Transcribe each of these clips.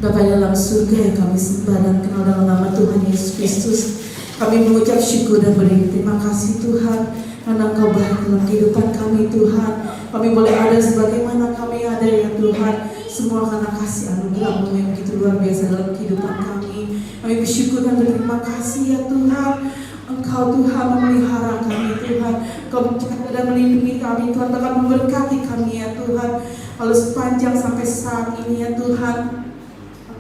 Bapa dalam surga yang kami sembah dan kenal dalam nama Tuhan Yesus Kristus, kami mengucap syukur dan beri terima kasih Tuhan, karena Engkau baik dalam kehidupan kami Tuhan. Kami boleh ada sebagaimana kami ada ya Tuhan, semua karena kasih anugerah-Mu yang begitu luar biasa dalam kehidupan kami. Kami bersyukur dan berterima kasih ya Tuhan. Engkau Tuhan memelihara kami Tuhan, Engkau menjaga dan melindungi kami Tuhan, bahkan memberkati kami ya Tuhan. Kalau sepanjang sampai saat ini ya Tuhan,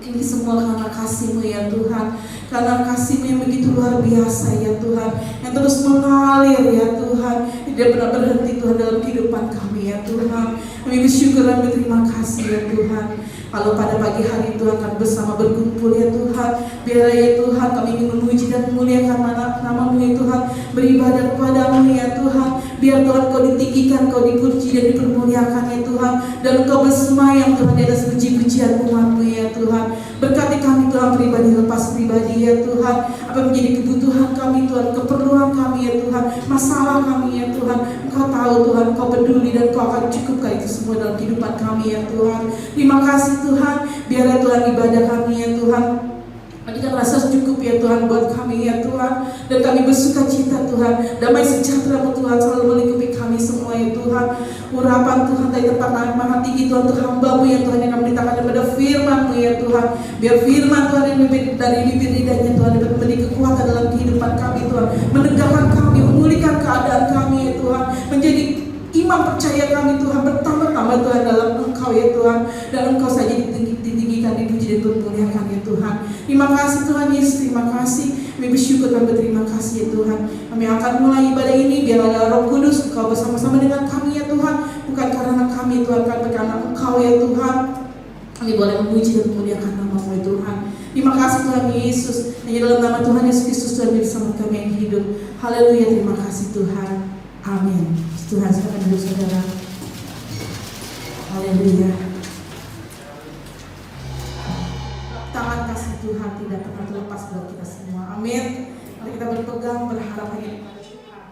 ini semua karena kasih-Mu ya Tuhan, karena kasih-Mu yang begitu luar biasa ya Tuhan, yang terus mengalir ya Tuhan, tidak pernah berhenti Tuhan dalam kehidupan kami ya Tuhan. Kami bersyukur dan berterima kasih ya Tuhan. Kalau pada pagi hari Tuhan kami bersama berkumpul ya Tuhan, biarlah ya Tuhan kami ingin memuji dan memuliakan nama-Mu ya Tuhan, beribadah kepada-Mu ya Tuhan. Biar Tuhan Kau ditinggikan, Kau dipuji dan dipermuliakan ya Tuhan, dan Engkau bersemayam Tuhan di atas puji-pujian umat-Mu ya Tuhan. Berkati kami Tuhan pribadi lepas pribadi ya Tuhan, apa menjadi kebutuhan kami Tuhan, keperluan kami ya Tuhan, masalah kami ya Tuhan, Engkau tahu Tuhan, Engkau peduli dan Engkau akan cukupkan itu semua dalam kehidupan kami ya Tuhan. Terima kasih Tuhan, biarlah Tuhan ibadah kami ya Tuhan, berikan rasa cukup ya Tuhan buat kami ya Tuhan, dan kami bersuka cita Tuhan, damai sejahtera-Mu Tuhan selalu melingkupi kami semua ya Tuhan. Urapan Tuhan dari tempat maha tinggi Tuhan untuk hamba-Mu ya Tuhan, yang kami mintakan daripada firman-Mu ya Tuhan. Biar firman Tuhan yang dari bibir lidahnya Tuhan dapat memberi kekuatan dalam kehidupan kami Tuhan, menegakkan kami, memulihkan keadaan kami ya Tuhan, menjadi iman percaya kami Tuhan bertambah-tambah Tuhan dalam Engkau ya Tuhan, dan Engkau saja ditinggikan, dipuji dan dipermuliakan ya Tuhan. Terima kasih Tuhan Yesus, terima kasih. Kami bersyukur dan berterima kasih ya Tuhan. Kami akan mulai ibadah ini, biar ada Roh Kudus Engkau bersama-sama dengan kami ya Tuhan, bukan karena kami Tuhan, tapi karena Engkau ya Tuhan. Kami boleh memuji dan memuliakan nama-Mu ya Tuhan. Terima kasih Tuhan Yesus, hanya dalam nama Tuhan Yesus Kristus Tuhan bersama kami yang hidup. Haleluya, terima kasih Tuhan. Amin. Tuhan, silakan duduk saudara. Haleluya. Tangan kasih Tuhan tidak pernah terlepas buat kita semua. Amin. Mari kita berpegang, berharap hanya kepada Tuhan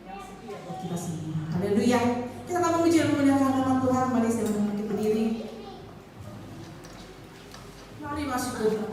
yang setia buat kita semua. Haleluya. Kita akan memuji dan memuliakan nama Tuhan. Mari silakan kita berdiri. Mari masuk ke dalam.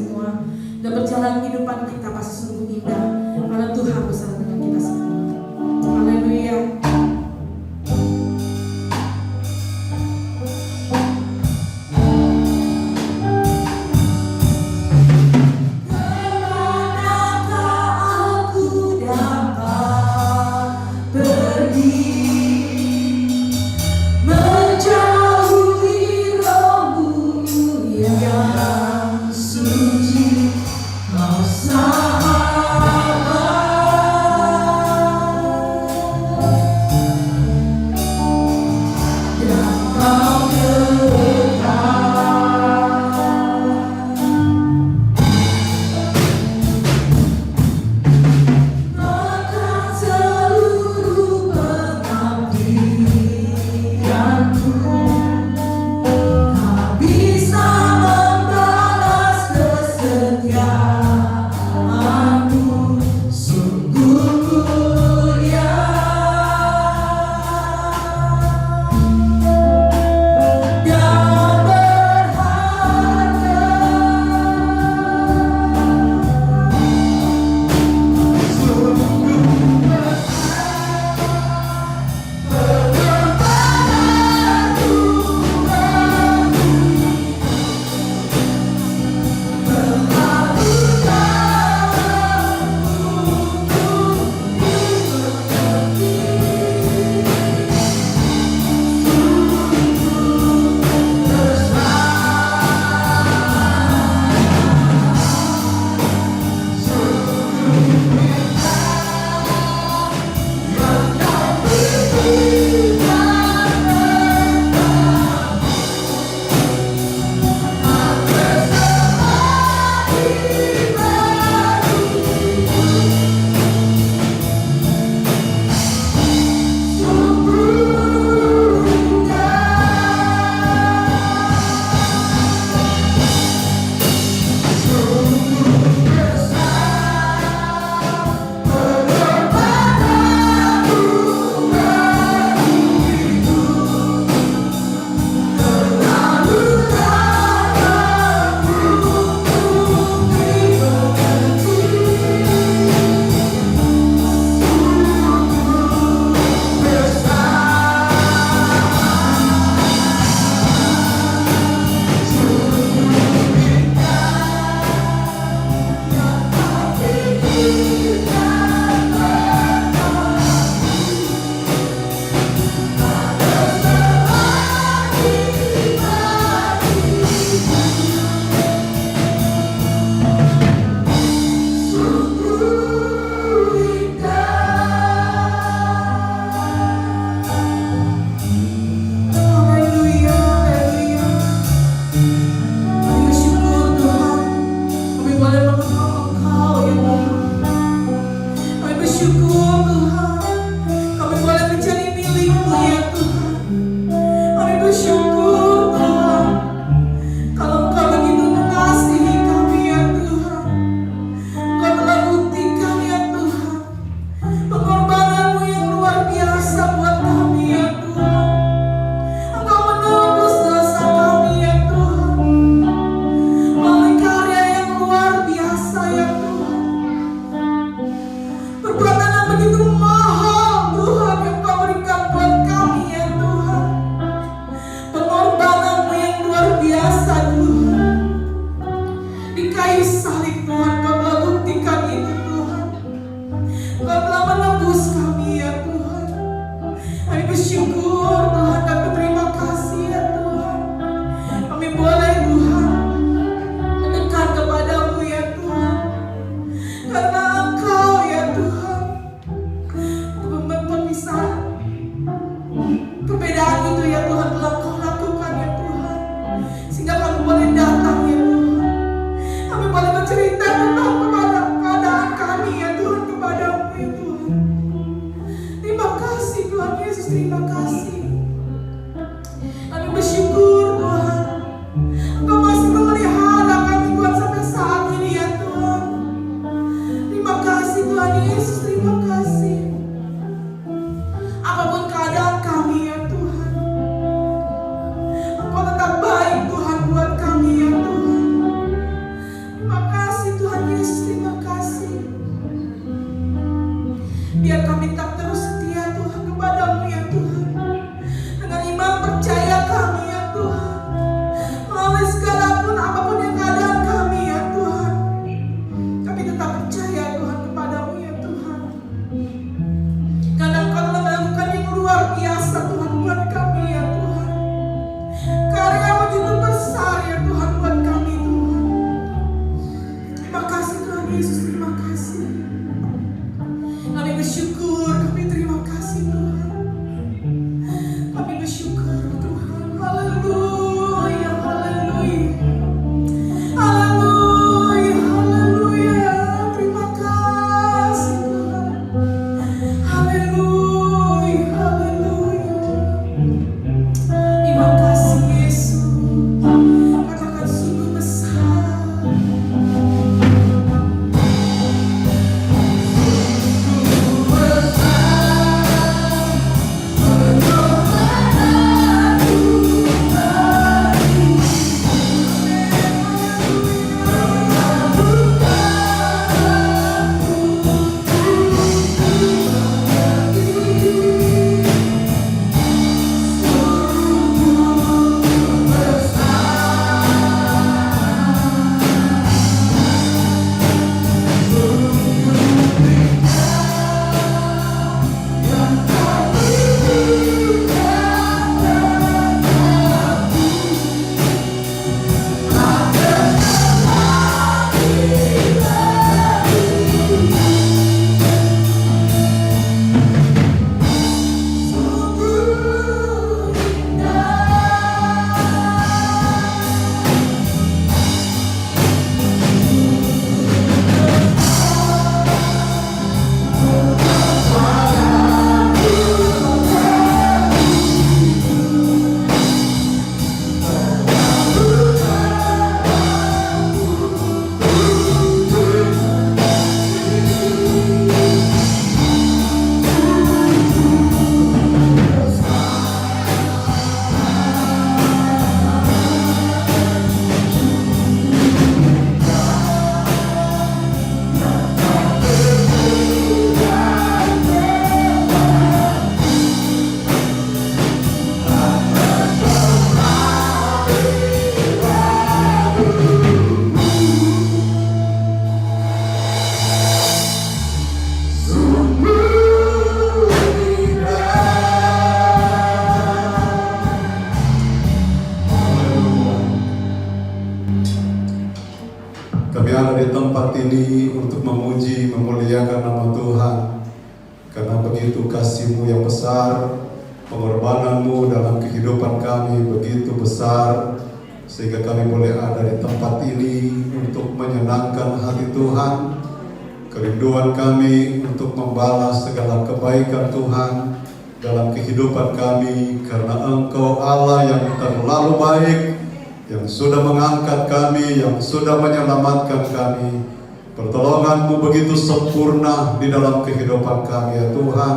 semua. Dan berjalan kehidupan kita pasti sungguh indah karena Tuhan bersama dengan kita semua. Haleluya. Yesus, terima kasih. Biar kami tak terus setia Tuhan kepada-Mu ya Tuhan. Dengan iman percaya kami ya Tuhan. Melalui segalapun apapun yang keadaan kami ya Tuhan. Kami tetap percaya Tuhan kepada-Mu ya Tuhan. Karena Engkau telah melakukan yang luar biasa Tuhan buat kami ya Tuhan. Karya-Mu begitu besar ya Tuhan buat kami Tuhan. Terima kasih Tuhan Yesus, terima kasih. Kami bersyukur, kami terima kasih Tuhan. Kami bersyukur Tuhan. Haleluya, haleluya. Haleluya, haleluya. Terima kasih Tuhan. Haleluya, haleluya. Terima kasih Yesus. Katakan sungguh besar. Kami ada di tempat ini untuk memuji, memuliakan nama Tuhan. Karena begitu kasih-Mu yang besar, pengorbanan-Mu dalam kehidupan kami begitu besar, sehingga kami boleh ada di tempat ini untuk menyenangkan hati Tuhan. Kerinduan kami untuk membalas segala kebaikan Tuhan dalam kehidupan kami, karena Engkau Allah yang terlalu baik, yang sudah mengangkat kami, yang sudah menyelamatkan kami. Pertolongan-Mu begitu sempurna di dalam kehidupan kami ya Tuhan,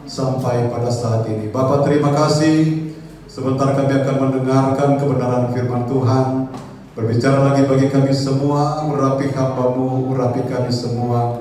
sampai pada saat ini. Bapa, terima kasih. Sebentar kami akan mendengarkan kebenaran firman Tuhan. Berbicara lagi bagi kami semua, urapi hamba-Mu, urapi kami semua.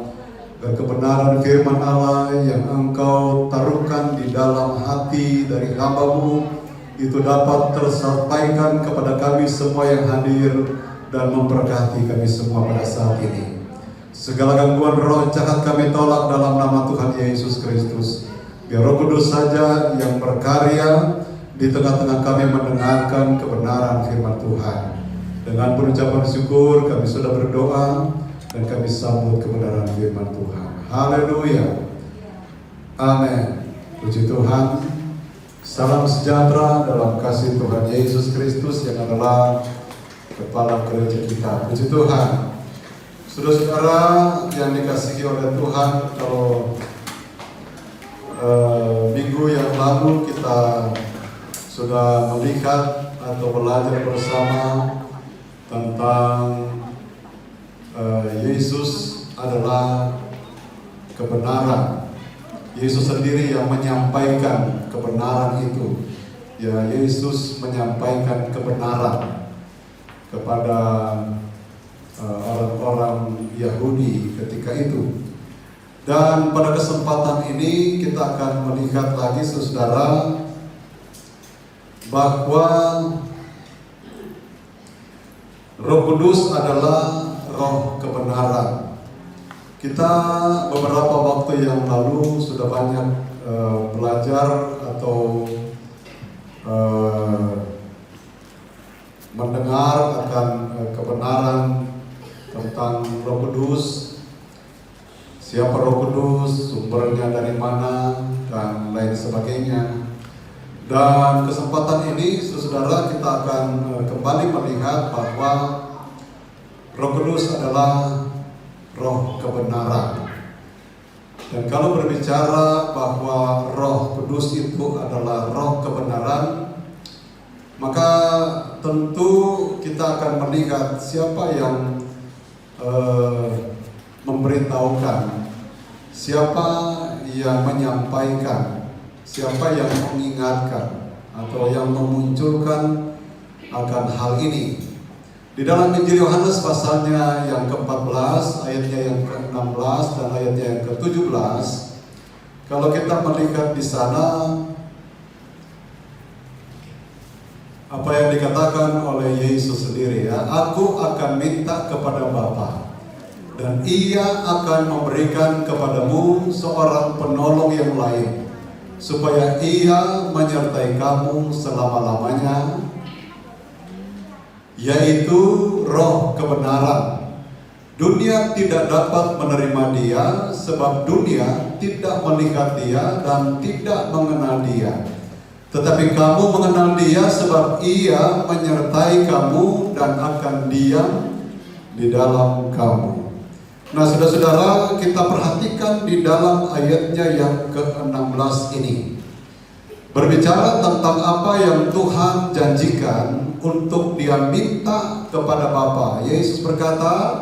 Dan kebenaran firman Allah yang Engkau taruhkan di dalam hati dari hamba-Mu, itu dapat tersampaikan kepada kami semua yang hadir dan memberkati kami semua pada saat ini. Segala gangguan roh jahat kami tolak dalam nama Tuhan Yesus Kristus. Biar Roh Kudus saja yang berkarya di tengah-tengah kami mendengarkan kebenaran firman Tuhan. Dengan pengucapan syukur kami sudah berdoa dan kami sambut kebenaran firman Tuhan. Haleluya. Amin. Puji Tuhan. Salam sejahtera dalam kasih Tuhan Yesus Kristus yang adalah Kepala Gereja kita. Puji Tuhan. Saudara-saudara yang dikasihi oleh Tuhan, kalau minggu yang lalu kita sudah melihat atau belajar bersama tentang Yesus adalah kebenaran. Yesus sendiri yang menyampaikan kebenaran itu. Ya, Yesus menyampaikan kebenaran kepada orang-orang Yahudi ketika itu. Dan pada kesempatan ini kita akan melihat lagi saudara bahwa Roh Kudus adalah roh kebenaran. Kita beberapa waktu yang lalu sudah banyak belajar atau mendengar akan kebenaran tentang Roh Kudus. Siapa Roh Kudus, sumbernya dari mana, dan lain sebagainya. Dan kesempatan ini, saudara, kita akan kembali melihat bahwa Roh Kudus adalah roh kebenaran. Dan kalau berbicara bahwa Roh Kudus itu adalah roh kebenaran, maka tentu kita akan melihat siapa yang memberitahukan, siapa yang menyampaikan, siapa yang mengingatkan atau yang memunculkan akan hal ini. Di dalam Injil Yohanes pasalnya yang ke-14, ayatnya yang ke-16 dan ayatnya yang ke-17, kalau kita melihat di sana apa yang dikatakan oleh Yesus sendiri, ya, aku akan minta kepada Bapa, dan Ia akan memberikan kepadamu seorang penolong yang lain, supaya Ia menyertai kamu selama-lamanya, yaitu roh kebenaran. Dunia tidak dapat menerima Dia, sebab dunia tidak melihat Dia dan tidak mengenal Dia. Tetapi kamu mengenal Dia, sebab Ia menyertai kamu dan akan diam di dalam kamu. Nah, saudara-saudara, kita perhatikan di dalam ayatnya yang ke-16 ini, berbicara tentang apa yang Tuhan janjikan untuk Dia minta kepada Bapa. Yesus berkata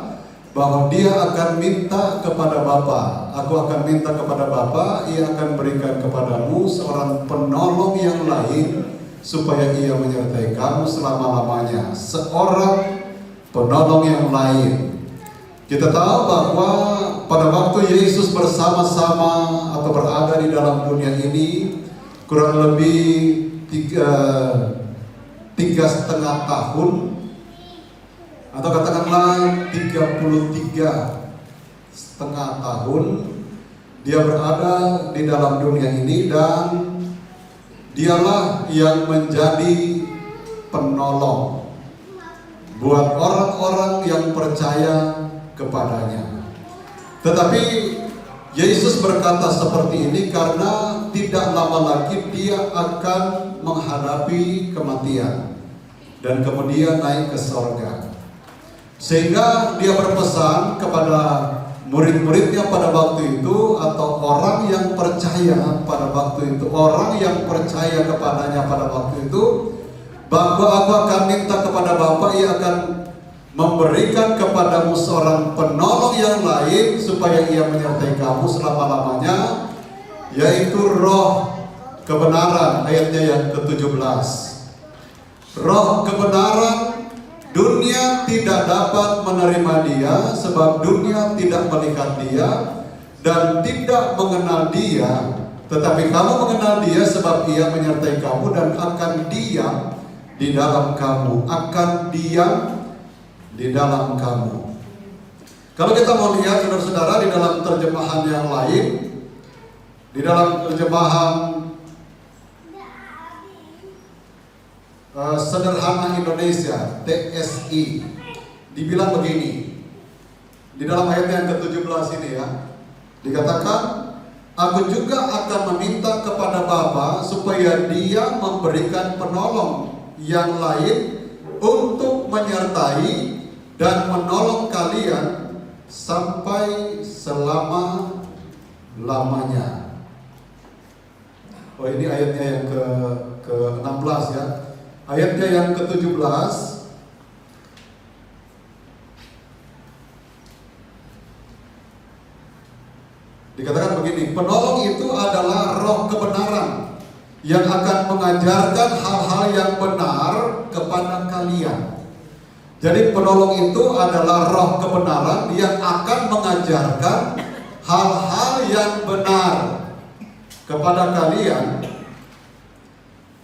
bahwa Dia akan minta kepada Bapa. Aku akan minta kepada Bapa, Ia akan berikan kepadamu seorang penolong yang lain, supaya Ia menyertai kamu selama-lamanya. Seorang penolong yang lain. Kita tahu bahwa pada waktu Yesus bersama-sama atau berada di dalam dunia ini, kurang lebih tiga setengah tahun, atau katakanlah 33,5 tahun Dia berada di dalam dunia ini, dan Dialah yang menjadi penolong buat orang-orang yang percaya kepadanya. Tetapi Yesus berkata seperti ini karena tidak lama lagi Dia akan menghadapi kematian dan kemudian naik ke sorga. Sehingga Dia berpesan kepada murid-muridnya pada waktu itu, atau orang yang percaya pada waktu itu, orang yang percaya kepadanya pada waktu itu, bahwa aku akan minta kepada Bapa, Ia akan memberikan kepadamu seorang penolong yang lain, supaya Ia menyertai kamu selama-lamanya, yaitu roh kebenaran. Ayatnya yang ke-17, roh kebenaran. Dunia tidak dapat menerima Dia, sebab dunia tidak melihat Dia dan tidak mengenal Dia. Tetapi kamu mengenal Dia, sebab Ia menyertai kamu dan akan diam di dalam kamu. Akan diam di dalam kamu. Kalau kita mau lihat, saudara-saudara, di dalam terjemahan yang lain, di dalam terjemahan Sederhana Indonesia TSI, dibilang begini di dalam ayat yang ke-17 ini, ya, dikatakan, aku juga akan meminta kepada Bapa, supaya Dia memberikan penolong yang lain untuk menyertai dan menolong kalian sampai selama-lamanya. Oh, ini ayatnya yang ke-16, ya. Ayatnya yang ke-17, dikatakan begini, penolong itu adalah roh kebenaran yang akan mengajarkan hal-hal yang benar kepada kalian. Jadi penolong itu adalah roh kebenaran yang akan mengajarkan hal-hal yang benar kepada kalian.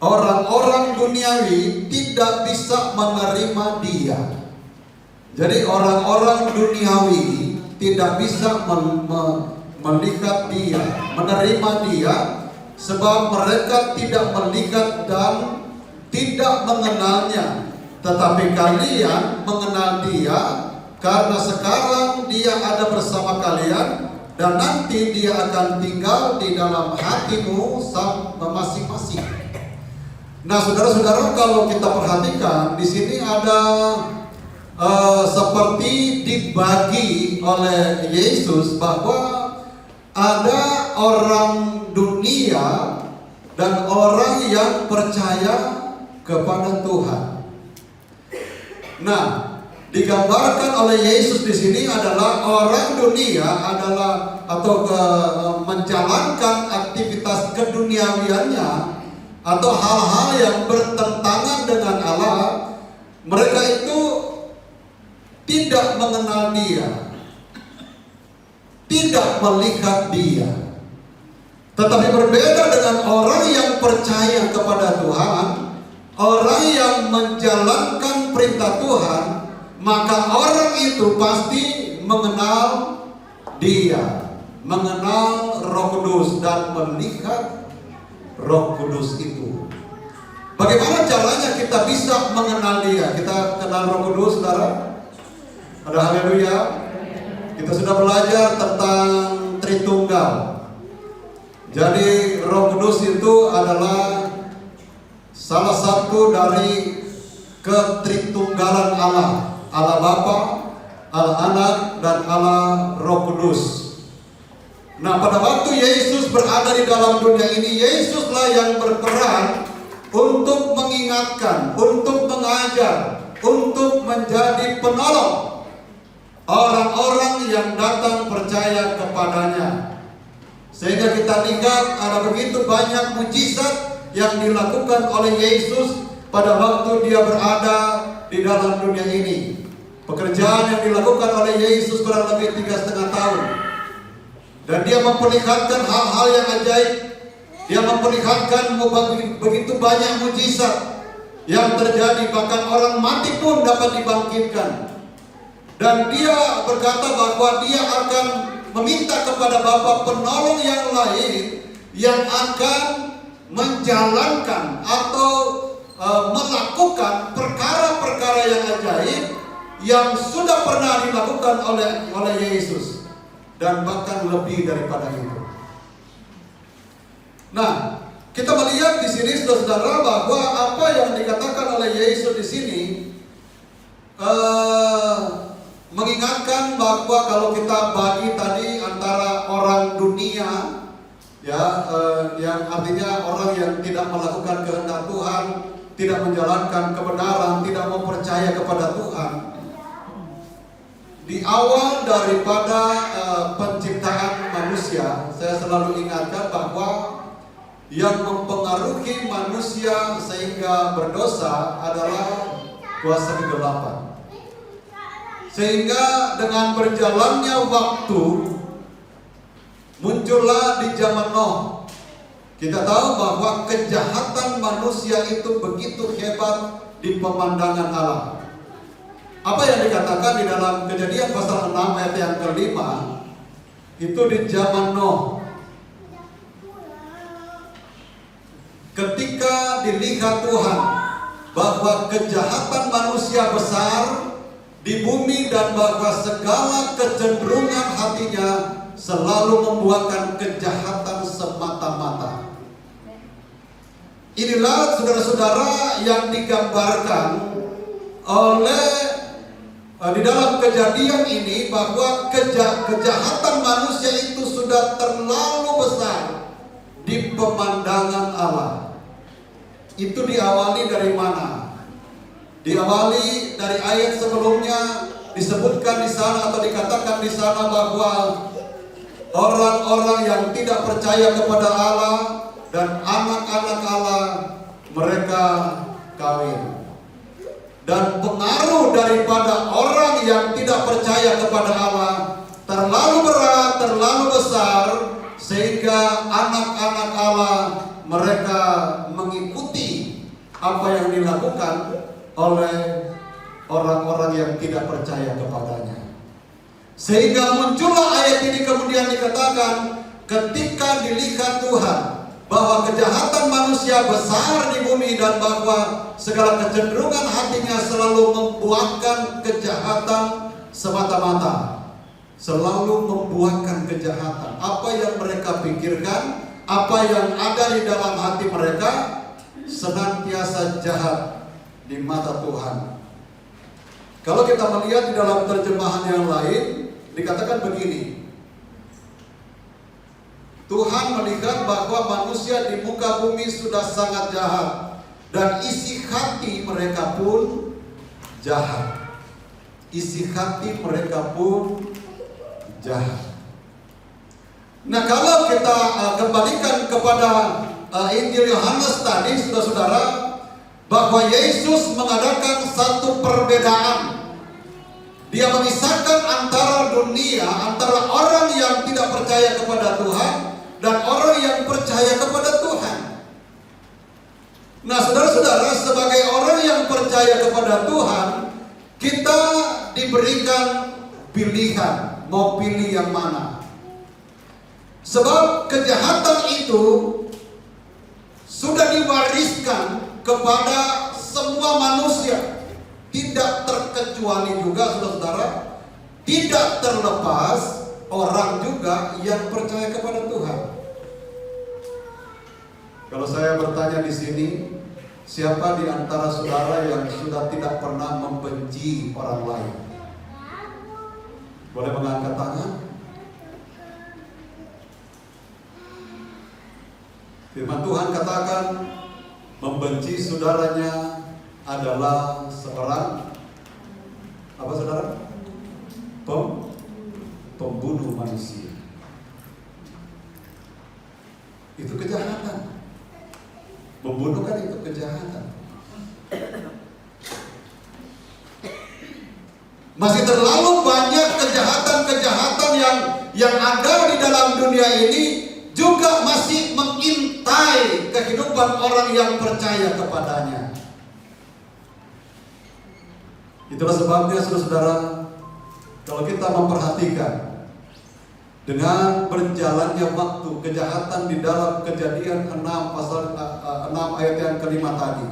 Orang-orang duniawi tidak bisa menerima dia. Jadi orang-orang duniawi tidak bisa melihat dia, menerima dia, sebab mereka tidak melihat dan tidak mengenalnya. Tetapi kalian mengenal dia, karena sekarang dia ada bersama kalian, dan nanti dia akan tinggal di dalam hatimu masing-masing. Nah, saudara-saudara, kalau kita perhatikan di sini ada seperti dibagi oleh Yesus bahwa ada orang dunia dan orang yang percaya kepada Tuhan. Nah, digambarkan oleh Yesus di sini adalah orang dunia adalah menjalankan aktivitas keduniawiannya atau hal-hal yang bertentangan dengan Allah. Mereka itu tidak mengenal dia, tidak melihat dia. Tetapi berbeda dengan orang yang percaya kepada Tuhan, orang yang menjalankan perintah Tuhan, maka orang itu pasti mengenal dia, mengenal Roh Kudus dan melihat Roh Kudus itu. Bagaimana caranya kita bisa mengenal dia? Kita kenal Roh Kudus, saudara? Ada haleluya. Kita sudah belajar tentang Tritunggal. Jadi Roh Kudus itu adalah salah satu dari ketritunggalan Allah. Allah Bapa, Allah Anak, dan Allah Roh Kudus. Nah, pada waktu Yesus berada di dalam dunia ini, Yesuslah yang berperan untuk mengingatkan, untuk mengajar, untuk menjadi penolong orang-orang yang datang percaya kepadanya. Sehingga kita lihat ada begitu banyak mujizat yang dilakukan oleh Yesus pada waktu dia berada di dalam dunia ini. Pekerjaan yang dilakukan oleh Yesus kurang lebih 3,5 tahun. Dan dia memperlihatkan hal-hal yang ajaib. Dia memperlihatkan begitu banyak mujizat yang terjadi. Bahkan orang mati pun dapat dibangkitkan. Dan dia berkata bahwa dia akan meminta kepada Bapa penolong yang lain yang akan menjalankan atau melakukan perkara-perkara yang ajaib yang sudah pernah dilakukan oleh Yesus, dan bahkan lebih daripada itu. Nah, kita melihat di sini, saudara, bahwa apa yang dikatakan oleh Yesus di sini mengingatkan bahwa kalau kita bagi tadi antara orang dunia, yang artinya orang yang tidak melakukan kehendak Tuhan, tidak menjalankan kebenaran, tidak mau percaya kepada Tuhan. Di awal daripada penciptaan manusia, saya selalu ingatkan bahwa yang mempengaruhi manusia sehingga berdosa adalah kuasa kegelapan. Sehingga dengan berjalannya waktu, muncullah di zaman Nuh. Kita tahu bahwa kejahatan manusia itu begitu hebat di pemandangan Allah. Apa yang dikatakan di dalam Kejadian pasal 6 ayat yang ke-5, itu di zaman Nuh. Ketika dilihat Tuhan bahwa kejahatan manusia besar di bumi dan bahwa segala kecenderungan hatinya selalu membuahkan kejahatan semata-mata. Inilah saudara-saudara yang digambarkan oleh di dalam kejadian ini, bahwa kejahatan manusia itu sudah terlalu besar di pemandangan Allah. Itu diawali dari mana? Diawali dari ayat sebelumnya, disebutkan di sana atau dikatakan di sana bahwa orang-orang yang tidak percaya kepada Allah dan anak-anak Allah, mereka kawin. dan pengaruh daripada orang yang tidak percaya kepada Allah terlalu berat, terlalu besar, sehingga anak-anak Allah mereka mengikuti apa yang dilakukan oleh orang-orang yang tidak percaya kepadanya. Sehingga muncullah ayat ini kemudian dikatakan, ketika dilihat Tuhan bahwa kejahatan manusia besar di bumi dan bahwa segala kecenderungan hatinya selalu membuahkan kejahatan semata-mata, selalu membuahkan kejahatan. Apa yang mereka pikirkan, apa yang ada di dalam hati mereka senantiasa jahat di mata Tuhan. Kalau kita melihat di dalam terjemahan yang lain, dikatakan begini, Tuhan melihat bahwa manusia di muka bumi sudah sangat jahat, dan isi hati mereka pun jahat. Isi hati mereka pun jahat. Nah, kalau kita kembalikan kepada Injil Yohanes tadi, saudara-saudara, bahwa Yesus mengadakan satu perbedaan. Dia memisahkan antara dunia, antara orang yang tidak percaya kepada Tuhan dan orang yang percaya kepada Tuhan. Nah, saudara-saudara, sebagai orang yang percaya kepada Tuhan, kita diberikan pilihan, mau pilih yang mana. Sebab kejahatan itu sudah diwariskan kepada semua manusia, tidak terkecuali juga, saudara-saudara, tidak terlepas orang juga yang percaya kepada Tuhan. Kalau saya bertanya di sini, siapa di antara saudara yang sudah tidak pernah membenci orang lain? Boleh mengangkat tangan? Firman Tuhan katakan, membenci saudaranya adalah seorang apa, saudara? Pembunuh manusia. Itu kejahatan. Membunuh kan itu kejahatan. Masih terlalu banyak kejahatan-kejahatan yang ada di dalam dunia ini juga masih mengintai kehidupan orang yang percaya kepadanya. Itulah sebabnya, saudara-saudara, kalau kita memperhatikan dengan berjalannya waktu, kejahatan di dalam Kejadian 6 pasal 6 ayat yang kelima tadi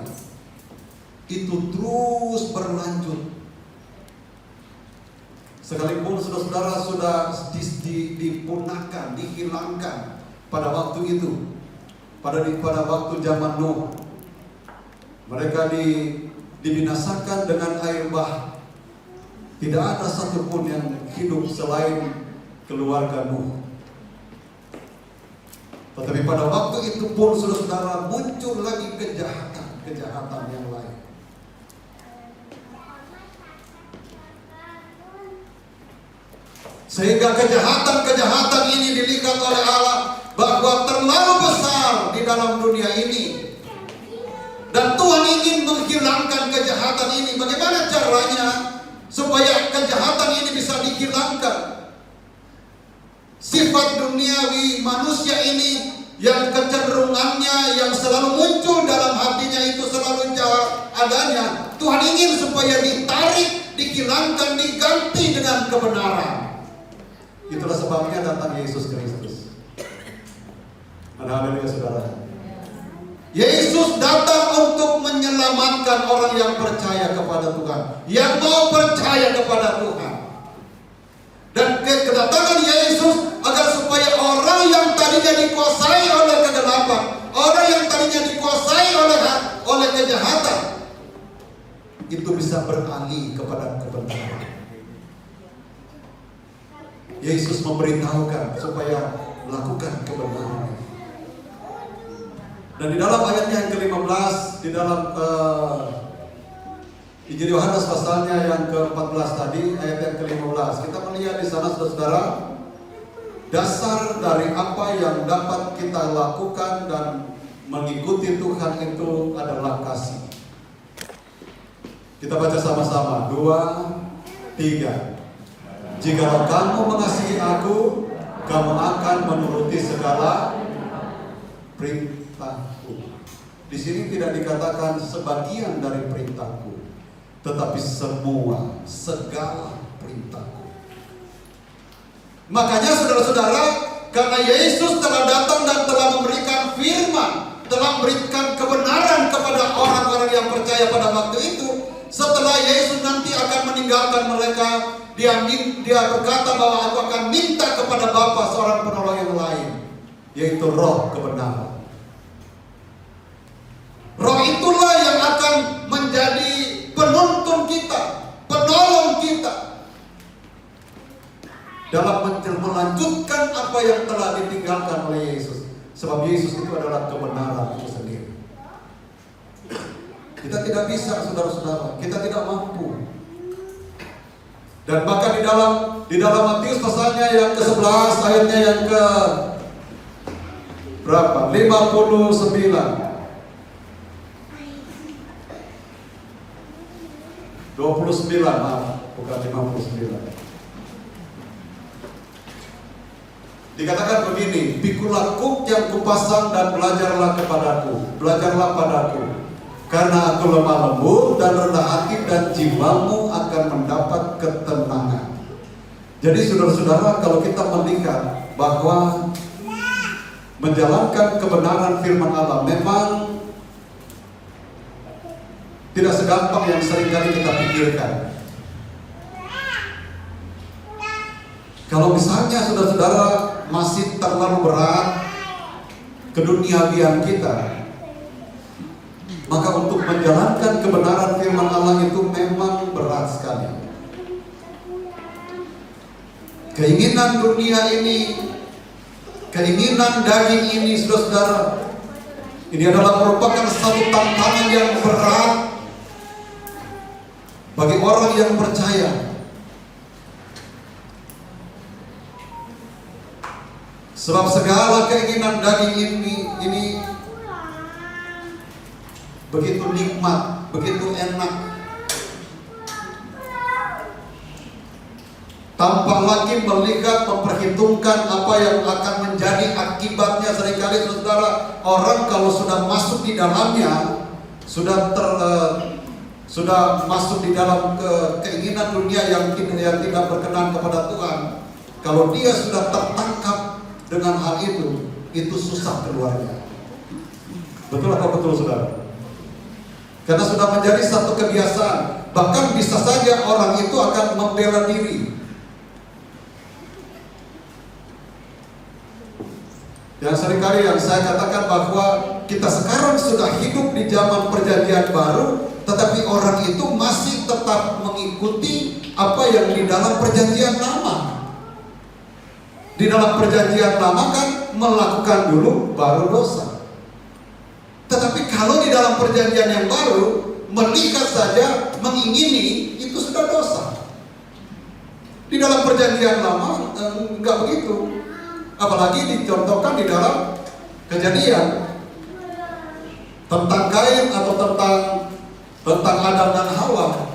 itu terus berlanjut. Sekalipun saudara-saudara sudah dipunahkan, dihilangkan pada waktu itu, pada waktu zaman Nuh, mereka dibinasakan dengan air bah. Tidak ada satupun yang hidup selain keluarga Nuh. Tetapi pada waktu itu pun, saudara-saudara, muncul lagi kejahatan yang lain. Sehingga kejahatan ini dilihat oleh Allah bahwa terlalu besar di dalam dunia ini. Dan Tuhan ingin menghilangkan kejahatan ini. Bagaimana caranya supaya kejahatan ini bisa dihilangkan? Sifat duniawi manusia ini yang kecenderungannya yang selalu muncul dalam hatinya itu selalu jahat adanya. Tuhan ingin supaya ditarik, dihilangkan, diganti dengan kebenaran. Itulah sebabnya datang Yesus Kristus. Haleluya, saudara. Yesus datang untuk menyelamatkan orang yang percaya kepada Tuhan, yang mau percaya kepada Tuhan. Dan kedatangan Yesus agar supaya orang yang tadinya dikuasai oleh kegelapan, orang yang tadinya dikuasai oleh kejahatan, itu bisa beralih kepada kebenaran. Yesus memberitahukan supaya melakukan kebenaran. Dan di dalam ayatnya yang ke-15, di dalam Injil Yohanes pasalnya yang ke-14 tadi, ayat yang ke-15, kita melihat di sana, saudara-saudara, dasar dari apa yang dapat kita lakukan dan mengikuti Tuhan itu adalah kasih. Kita baca sama-sama. 2, 3. Jikalau kamu mengasihi aku, kamu akan menuruti segala perintahku. Di sini tidak dikatakan sebagian dari perintahku, tetapi semua, segala perintahku. Makanya saudara-saudara, karena Yesus telah datang dan telah memberikan firman, telah memberikan kebenaran kepada orang-orang yang percaya pada waktu itu, setelah Yesus nanti akan meninggalkan mereka, dia berkata bahwa aku akan minta kepada Bapa seorang penolong yang lain, yaitu Roh kebenaran. Roh itulah yang akan menjadi penuntun kita, penolong kita dalam melanjutkan apa yang telah ditinggalkan oleh Yesus. Sebab Yesus itu adalah kebenaran itu sendiri. Kita tidak bisa, saudara-saudara, kita tidak mampu. Dan bahkan di dalam Matius pasalnya yang ke-11 ayatnya yang ke berapa? 59. 29, bukan 59. Dikatakan begini, pikulah kuk yang kupasang dan belajarlah padaku, karena aku lemah lembut dan rendah hati, dan jiwamu akan mendapat ketenangan. Jadi saudara-saudara, kalau kita melihat bahwa menjalankan kebenaran firman Allah memang tidak segampang yang seringkali kita pikirkan. Kalau misalnya saudara-saudara masih terlalu berat keduniawian kita, maka untuk menjalankan kebenaran firman Allah itu memang berat sekali. Keinginan dunia ini, keinginan daging ini, saudara-saudara, ini adalah merupakan satu tantangan yang berat bagi orang yang percaya. Sebab segala keinginan daging ini begitu nikmat, begitu enak, tanpa lagi melihat, memperhitungkan apa yang akan menjadi akibatnya. Seringkali saudara, orang kalau sudah masuk di dalamnya, sudah masuk di dalam keinginan dunia yang tidak berkenan kepada Tuhan, kalau dia sudah tertangkap dengan hal itu susah keluarnya. Betul apa betul, saudara? Karena sudah menjadi satu kebiasaan. Bahkan bisa saja orang itu akan membela diri. Yang seringkali yang saya katakan bahwa kita sekarang sudah hidup di zaman perjanjian baru, tetapi orang itu masih tetap mengikuti apa yang di dalam perjanjian lama. Di dalam perjanjian lama kan melakukan dulu baru dosa. Tetapi kalau di dalam perjanjian yang baru, menikah saja mengingini, itu sudah dosa. Di dalam perjanjian lama enggak begitu. Apalagi dicontohkan di dalam Kejadian tentang Kain atau tentang Adam dan Hawa.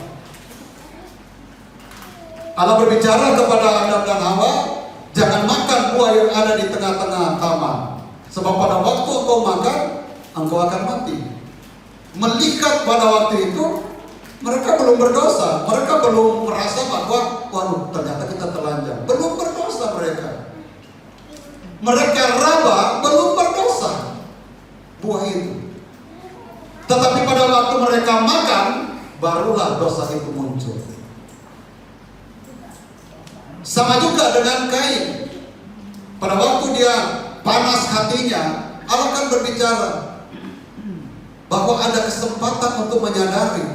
Allah berbicara kepada Adam dan Hawa, jangan makan buah yang ada di tengah-tengah taman, sebab pada waktu engkau makan, engkau akan mati. Melihat pada waktu itu mereka belum berdosa, mereka belum merasa bahwa waduh ternyata kita telanjang. Belum berdosa mereka. Mereka raba belum berdosa buah itu. Tetapi pada waktu mereka makan, barulah dosa itu muncul. Sama juga dengan Kain. Pada waktu dia panas hatinya, Allah kan berbicara bahwa ada kesempatan untuk menyadari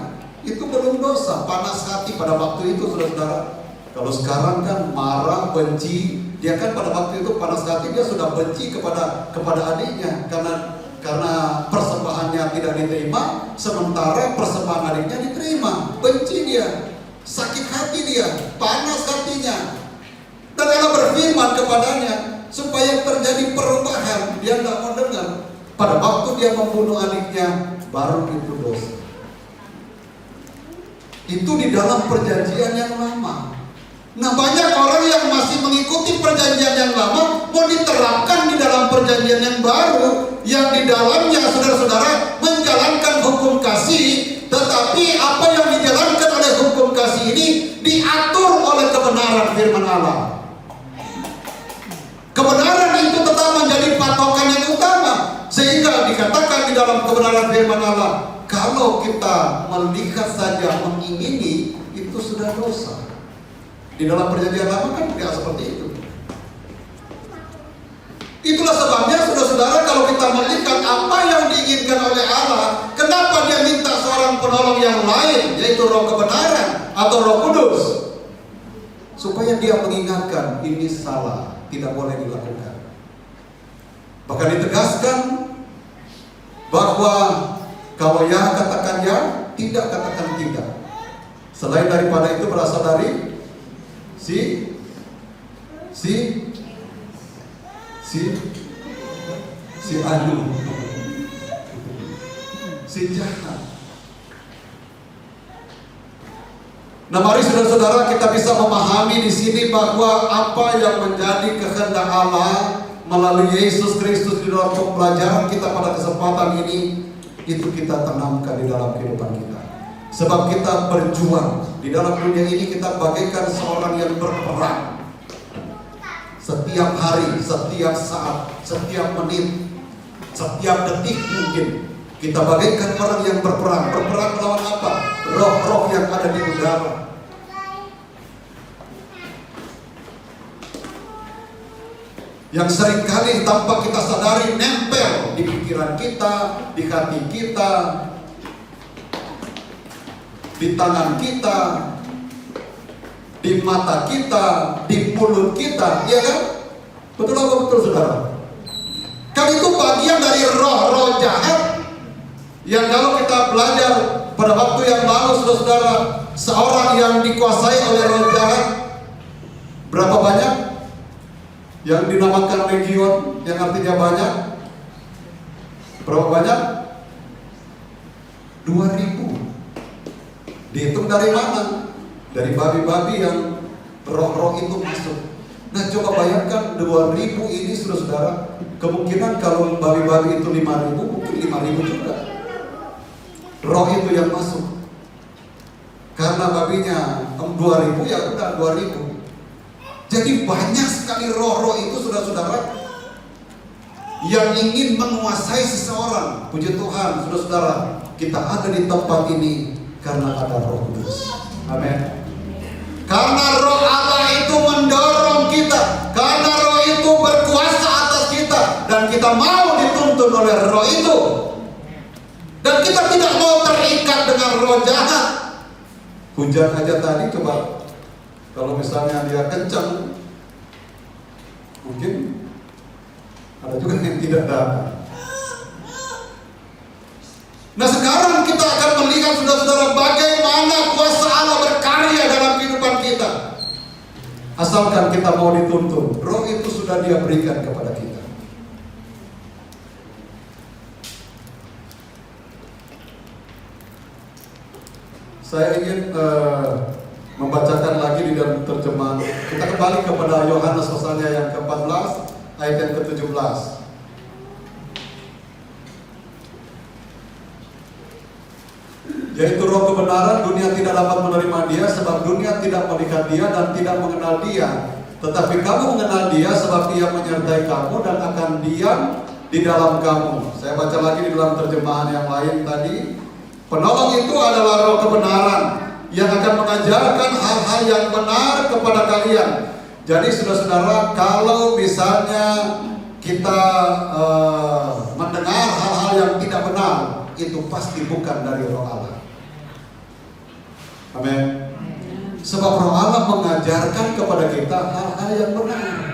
itu belum dosa. Panas hati pada waktu itu, saudara-saudara. Kalau sekarang kan marah, benci, dia kan pada waktu itu panas hati, dia sudah benci kepada adiknya karena persembahannya tidak diterima, sementara persembahan adiknya diterima. Benci dia, sakit hati dia, panas hatinya. Dan Allah berfirman kepadanya supaya terjadi perubahan. Dia tidak mau dengar. Pada waktu dia membunuh adiknya, baru itu dosa. Itu di dalam perjanjian yang lama. Nah, banyak orang yang masih mengikuti perjanjian yang lama mau diterapkan di dalam perjanjian yang baru, yang di dalamnya saudara-saudara menjalankan hukum kasih, tetapi apa yang dijalankan oleh hukum kasih ini diatur oleh kebenaran firman Allah. Kebenaran itu tetap menjadi patokan yang utama, sehingga dikatakan di dalam kebenaran firman Allah, kalau kita melihat saja mengingini, itu sudah dosa. Di dalam perjanjian lama kan tidak seperti itu. Itulah sebabnya saudara-saudara, kalau kita melihat apa yang diinginkan oleh Allah, kenapa dia minta seorang penolong yang lain, yaitu Roh kebenaran atau Roh Kudus, supaya dia mengingatkan ini salah, tidak boleh dilakukan. Bahkan ditegaskan bahwa kalau ya katakan ya, tidak katakan tidak. Selain daripada itu berasal dari si anu, si jahat. Nah, mari saudara-saudara kita bisa memahami di sini bahwa apa yang menjadi kehendak Allah melalui Yesus Kristus di dalam pembelajaran kita pada kesempatan ini, itu kita tanamkan di dalam kehidupan kita. Sebab kita berjuang di dalam dunia ini, kita bagaikan seorang yang berperang. Setiap hari, setiap saat, setiap menit, setiap detik mungkin kita bagaikan orang yang berperang. Berperang melawan apa? Roh-roh yang ada di udara. Yang seringkali tanpa kita sadari nempel di pikiran kita, di hati kita, di tangan kita, di mata kita, di mulut kita, ya kan? Betul apa betul saudara? Kan itu bagian dari roh-roh jahat yang kalau kita belajar pada waktu yang lalu, saudara-saudara, seorang yang dikuasai oleh roh jahat, berapa banyak? Yang dinamakan legion, yang artinya banyak. Berapa banyak? 2000. Dihitung dari mana? Dari babi-babi yang roh-roh itu masuk. Nah, coba bayangkan 2000 ini saudara-saudara, kemungkinan kalau babi-babi itu 5000, mungkin 5000 juga roh itu yang masuk. Karena babinya 2000, ya udah 2000. Jadi banyak sekali roh-roh itu saudara-saudara yang ingin menguasai seseorang. Puji Tuhan, saudara-saudara, kita ada di tempat ini karena ada Roh Kudus. Amin. Karena Roh Allah itu mendorong kita, karena Roh itu berkuasa atas kita, dan kita mau dituntun oleh Roh itu. Dan kita tidak mau terikat dengan roh jahat. Hujan aja tadi, coba kalau misalnya dia kencang, mungkin ada juga yang tidak datang. Nah, sekarang kita akan melihat saudara-saudara bagaimana kuasa Allah berkarya dalam kehidupan kita. Asalkan kita mau dituntun, roh itu sudah Dia berikan kepada kita. Saya ingin membacakan lagi di dalam terjemahan. Kita kembali kepada Yohanes pasalnya yang ke-14 ayat yang ke-17. Yaitu roh kebenaran, dunia tidak dapat menerima dia, sebab dunia tidak melihat dia dan tidak mengenal dia. Tetapi kamu mengenal dia, sebab dia menyertai kamu dan akan diam di dalam kamu. Saya baca lagi di dalam terjemahan yang lain tadi. Penolong itu adalah roh kebenaran yang akan mengajarkan hal-hal yang benar kepada kalian. Jadi saudara-saudara, kalau misalnya kita mendengar hal-hal yang tidak benar, itu pasti bukan dari roh Allah. Amin. Sebab roh Allah mengajarkan kepada kita hal-hal yang benar.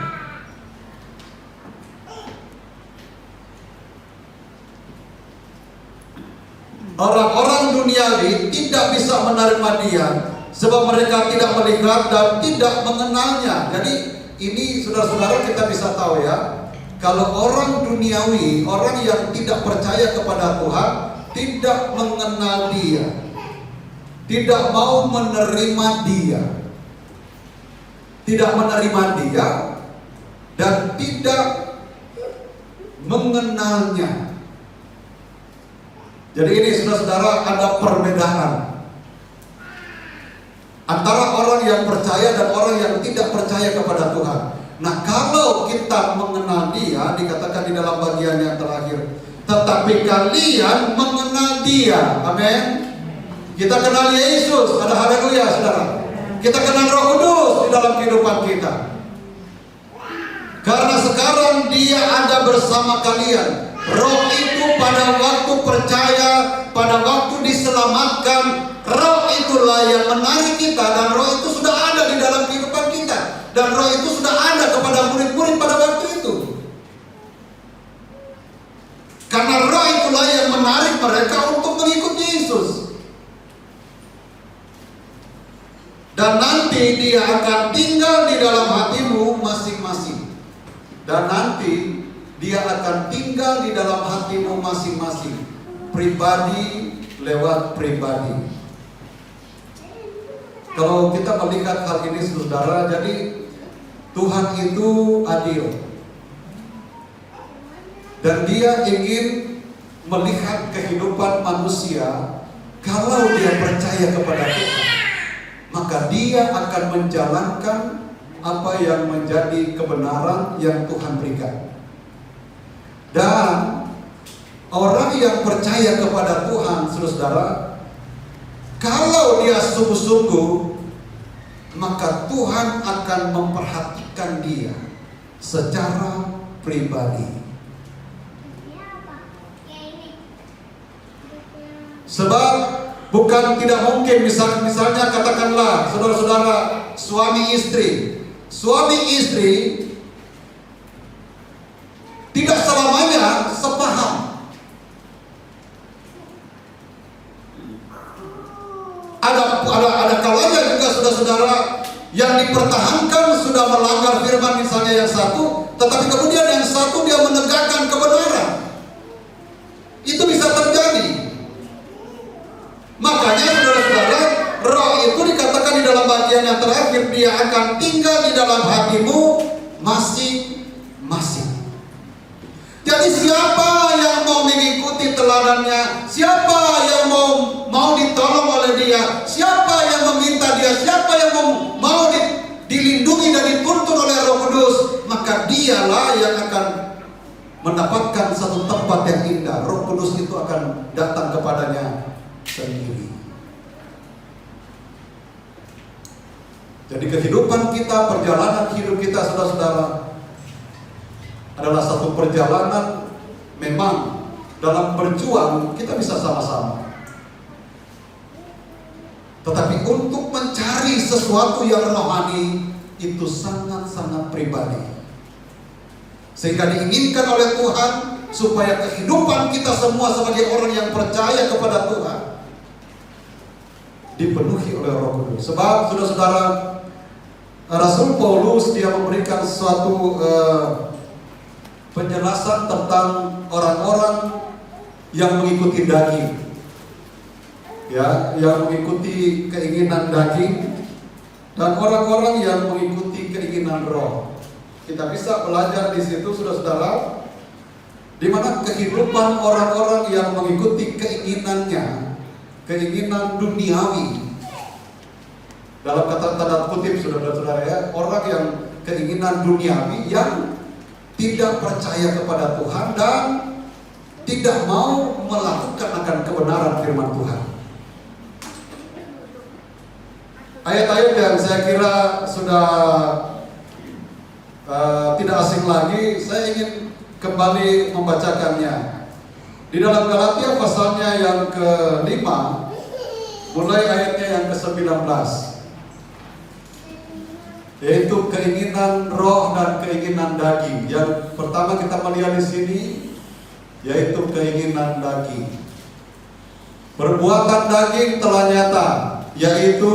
Orang-orang duniawi tidak bisa menerima dia, sebab mereka tidak melihat dan tidak mengenalnya. Jadi ini saudara-saudara kita bisa tahu ya, kalau orang duniawi, orang yang tidak percaya kepada Tuhan, tidak mengenal dia, tidak mau menerima dia, dan tidak mengenalnya. Jadi ini saudara-saudara, ada perbedaan antara orang yang percaya dan orang yang tidak percaya kepada Tuhan. Nah, kalau kita mengenal dia, dikatakan di dalam bagian yang terakhir, tetapi kalian mengenal dia. Amin. Kita kenal Yesus, ada haleluya saudara. Kita kenal Roh Kudus di dalam kehidupan kita. Karena sekarang dia ada bersama kalian. Roh itu pada waktu percaya, pada waktu diselamatkan, Roh itulah yang menarik kita, dan Roh itu sudah ada di dalam kehidupan kita, dan Roh itu sudah ada kepada murid-murid pada waktu itu. Karena Roh itulah yang menarik mereka untuk mengikuti Yesus. Dan nanti dia akan tinggal di dalam hatimu masing-masing. Dan nanti dia akan tinggal di dalam hatimu masing-masing, pribadi lewat pribadi. Kalau kita melihat hal ini saudara, jadi Tuhan itu adil, dan dia ingin melihat kehidupan manusia. Kalau dia percaya kepada Tuhan, maka dia akan menjalankan apa yang menjadi kebenaran yang Tuhan berikan. Dan orang yang percaya kepada Tuhan, saudara, kalau dia sungguh-sungguh, maka Tuhan akan memperhatikan dia secara pribadi. Sebab bukan tidak mungkin, misalnya katakanlah saudara-saudara, suami istri tidak selamanya sepaham. Ada kalanya juga saudara-saudara yang dipertahankan sudah melanggar firman misalnya yang satu, tetapi kemudian yang satu dia menegakkan kebenaran. Itu bisa terjadi. Makanya saudara-saudara, Roh itu dikatakan di dalam bagian yang terakhir, dia akan tinggal di dalam hatimu masing-masing. Jadi siapa yang mau mengikuti teladannya, siapa yang mau ditolong oleh dia, siapa yang meminta dia, siapa yang mau dilindungi dan dituntun oleh Roh Kudus, maka dialah yang akan mendapatkan satu tempat yang indah. Roh Kudus itu akan datang kepadanya sendiri. Jadi kehidupan kita, perjalanan hidup kita saudara-saudara, adalah satu perjalanan. Memang dalam berjuang kita bisa sama-sama, tetapi untuk mencari sesuatu yang rohani itu sangat-sangat pribadi. Sehingga diinginkan oleh Tuhan supaya kehidupan kita semua sebagai orang yang percaya kepada Tuhan dipenuhi oleh Roh Kudus. Sebab saudara-saudara, Rasul Paulus dia memberikan suatu penjelasan tentang orang-orang yang mengikuti daging, ya, yang mengikuti keinginan daging, dan orang-orang yang mengikuti keinginan roh. Kita bisa belajar di situ, saudara-saudara, di mana kehidupan orang-orang yang mengikuti keinginannya, keinginan duniawi, dalam kata tanda kutip, saudara-saudara, ya, orang yang keinginan duniawi yang tidak percaya kepada Tuhan dan tidak mau melakukan akan kebenaran firman Tuhan. Ayat-ayat yang saya kira sudah tidak asing lagi, saya ingin kembali membacakannya. Di dalam Galatia pasalnya yang ke-5, mulai ayatnya yang ke-19, yaitu keinginan roh dan keinginan daging. Yang pertama kita melihat di sini yaitu keinginan daging. Perbuatan daging telah nyata, yaitu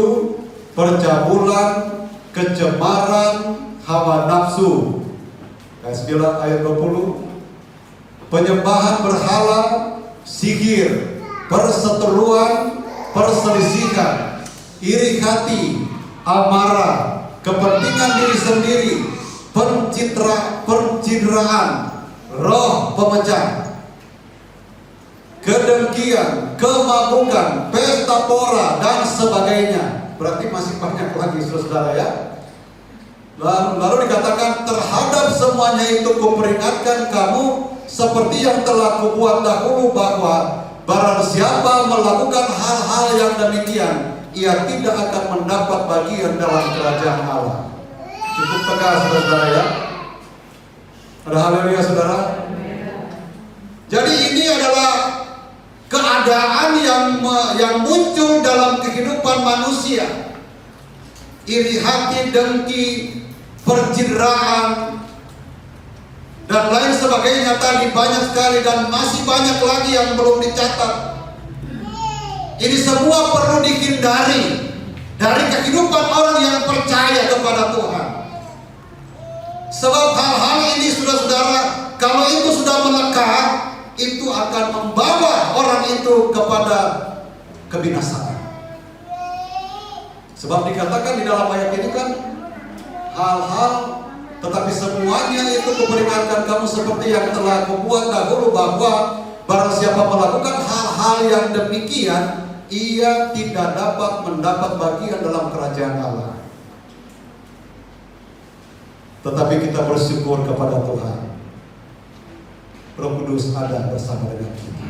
percabulan, kecemaran, hawa nafsu. Ayat 20, penyembahan berhala, sihir, perseteruan, perselisihan, iri hati, amarah, kepentingan diri sendiri, pencitraan, roh pemecah, kedengkian, kemabukan, pesta pora, dan sebagainya. Berarti masih banyak lagi, saudara ya. Lalu dikatakan, terhadap semuanya itu kuperingatkan kamu seperti yang telah kubuat dahulu, bahwa barang siapa melakukan hal-hal yang demikian, ia tidak akan mendapat bagian dalam kerajaan Allah. Cukup tegas, saudara ya. Ada haleluya, saudara. Jadi ini adalah keadaan yang muncul dalam kehidupan manusia. Iri hati, dengki, percideraan, dan lain sebagainya. Tadi banyak sekali dan masih banyak lagi yang belum dicatat. Ini semua perlu dihindari dari kehidupan orang yang percaya kepada Tuhan. Sebab hal-hal ini, saudara-saudara, kalau itu sudah melekat, itu akan membawa orang itu kepada kebinasaan. Sebab dikatakan di dalam ayat ini kan, hal-hal, tetapi semuanya itu kuperingatkan kamu seperti yang telah kubuat dahulu, bahwa barang siapa melakukan hal-hal yang demikian, ia tidak dapat mendapat bagian dalam kerajaan Allah. Tetapi kita bersyukur kepada Tuhan, Roh Kudus ada bersama dengan kita.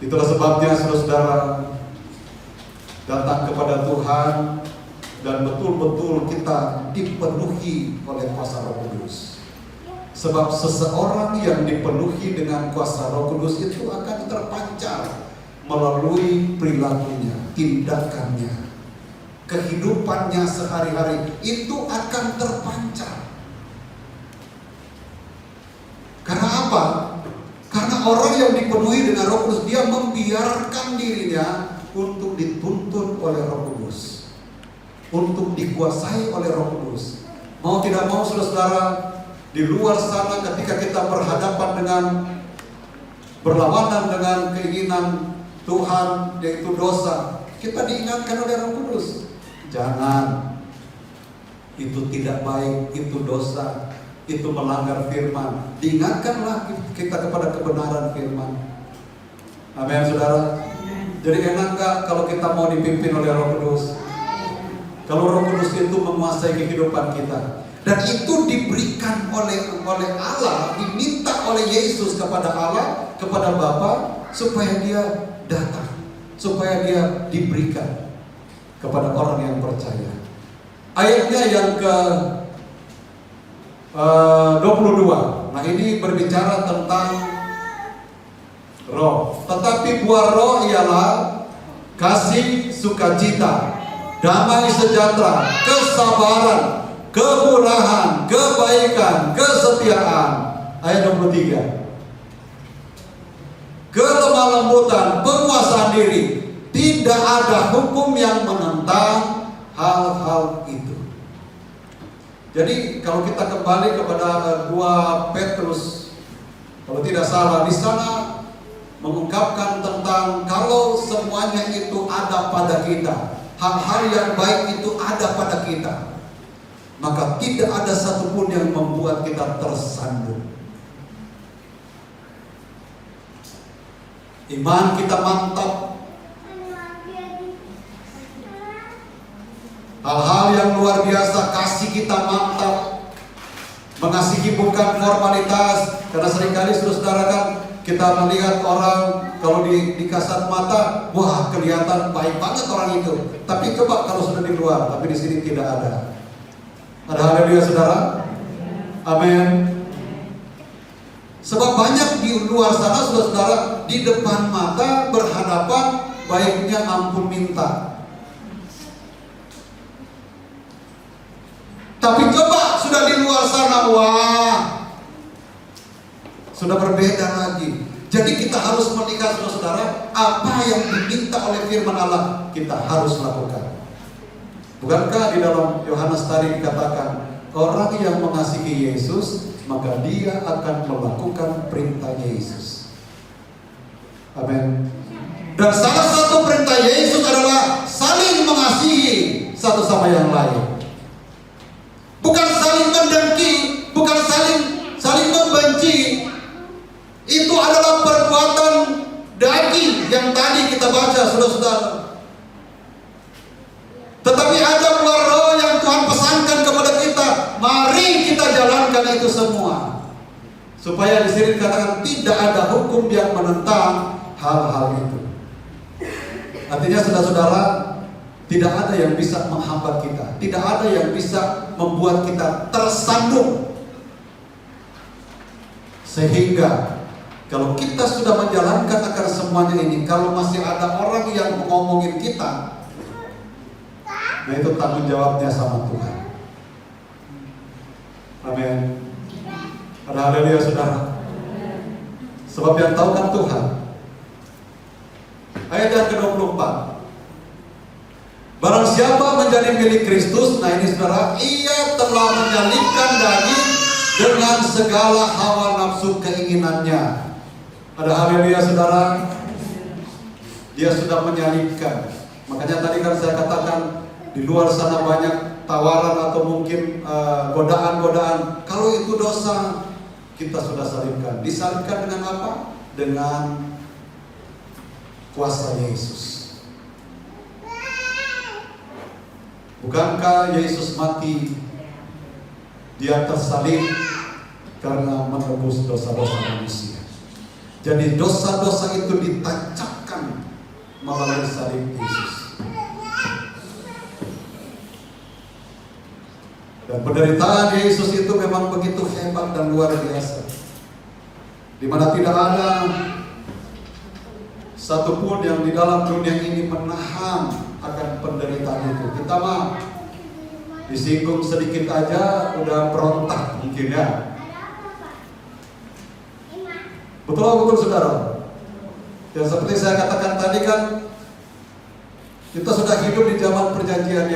Itulah sebabnya saudara-saudara, datang kepada Tuhan dan betul-betul kita dipenuhi oleh kuasa Roh Kudus. Sebab seseorang yang dipenuhi dengan kuasa Roh Kudus itu akan terpancar melalui perilakunya, tindakannya, kehidupannya sehari-hari, itu akan terpancar. Karena apa? Karena orang yang dipenuhi dengan Roh Kudus, dia membiarkan dirinya untuk dituntun oleh Roh Kudus, untuk dikuasai oleh Roh Kudus. Mau tidak mau, saudara-saudara, di luar sana ketika kita berhadapan dengan, berlawanan dengan keinginan Tuhan, yaitu dosa, kita diingatkan oleh Roh Kudus, jangan, itu tidak baik, itu dosa, itu melanggar firman. Diingatkanlah kita kepada kebenaran firman. Amin, saudara. Jadi enak gak kalau kita mau dipimpin oleh Roh Kudus? Kalau Roh Kudus itu menguasai kehidupan kita, dan itu diberikan oleh Allah, diminta oleh Yesus kepada Allah, kepada Bapa, supaya dia datang, supaya dia diberikan kepada orang yang percaya. Ayatnya yang ke 22. Nah, ini berbicara tentang roh. Tetapi buah roh ialah kasih, sukacita, damai sejahtera, kesabaran, kemurahan, kebaikan, kesetiaan. Ayat 23. Kelemah lembutan, penguasaan diri. Tidak ada hukum yang menentang hal-hal itu. Jadi kalau kita kembali kepada 2 Petrus, kalau tidak salah, di sana mengungkapkan tentang kalau semuanya itu ada pada kita, hal-hal yang baik itu ada pada kita, maka tidak ada satupun yang membuat kita tersandung. Iman kita mantap, hal-hal yang luar biasa, kasih kita mantap. Mengasihi bukan formalitas, karena seringkali saudara kan kita melihat orang kalau di kasat mata, wah kelihatan baik banget orang itu. Tapi coba kalau sudah di luar, tapi di sini tidak ada. Ada haleluya, saudara? Amin. Sebab banyak di luar sana, saudara-saudara, di depan mata berhadapan baiknya ampun minta. Tapi coba sudah di luar sana, wah, sudah berbeda lagi. Jadi kita harus melihat, saudara-saudara, apa yang diminta oleh firman Allah kita harus lakukan. Bukankah di dalam Yohanes tadi dikatakan, orang yang mengasihi Yesus, maka dia akan melakukan perintah Yesus. Amin. Dan salah satu perintah Yesus adalah saling mengasihi satu sama yang lain. Bukan saling mendengki, bukan saling membenci. Itu adalah perbuatan daging yang tadi kita baca, saudara-saudara. Tetapi ada buah roh yang Tuhan pesankan kepada kita. Mari kita jalankan itu semua. Supaya di sini dikatakan tidak ada hukum yang menentang hal-hal itu. Artinya saudara-saudara, tidak ada yang bisa menghambat kita. Tidak ada yang bisa membuat kita tersandung. Sehingga kalau kita sudah menjalankan akan semuanya ini, kalau masih ada orang yang ngomongin kita, nah itu tanggung jawabnya sama Tuhan. Amin. Ada haleluya saudara. Sebab yang tahu kan Tuhan. Ayat yang ke-24. Barang siapa menjadi milik Kristus, nah ini saudara, ia telah menyalibkan daging dengan segala hawa nafsu keinginannya. Ada haleluya saudara. Dia sudah menyalibkan. Makanya tadi kan saya katakan, di luar sana banyak tawaran atau mungkin godaan-godaan. Kalau itu dosa, kita sudah salibkan. Disalibkan dengan apa? Dengan kuasa Yesus. Bukankah Yesus mati? Dia tersalib karena menebus dosa-dosa manusia. Jadi dosa-dosa itu ditancapkan melalui salib Yesus. Dan penderitaan Yesus itu memang begitu hebat dan luar biasa, di mana tidak ada satupun yang di dalam dunia ini menahan akan penderitaan itu. Kita mah disinggung sedikit aja udah berontak mungkin ya. Betul saudara. Dan seperti saya katakan tadi kan, kita sudah hidup di zaman perjanjian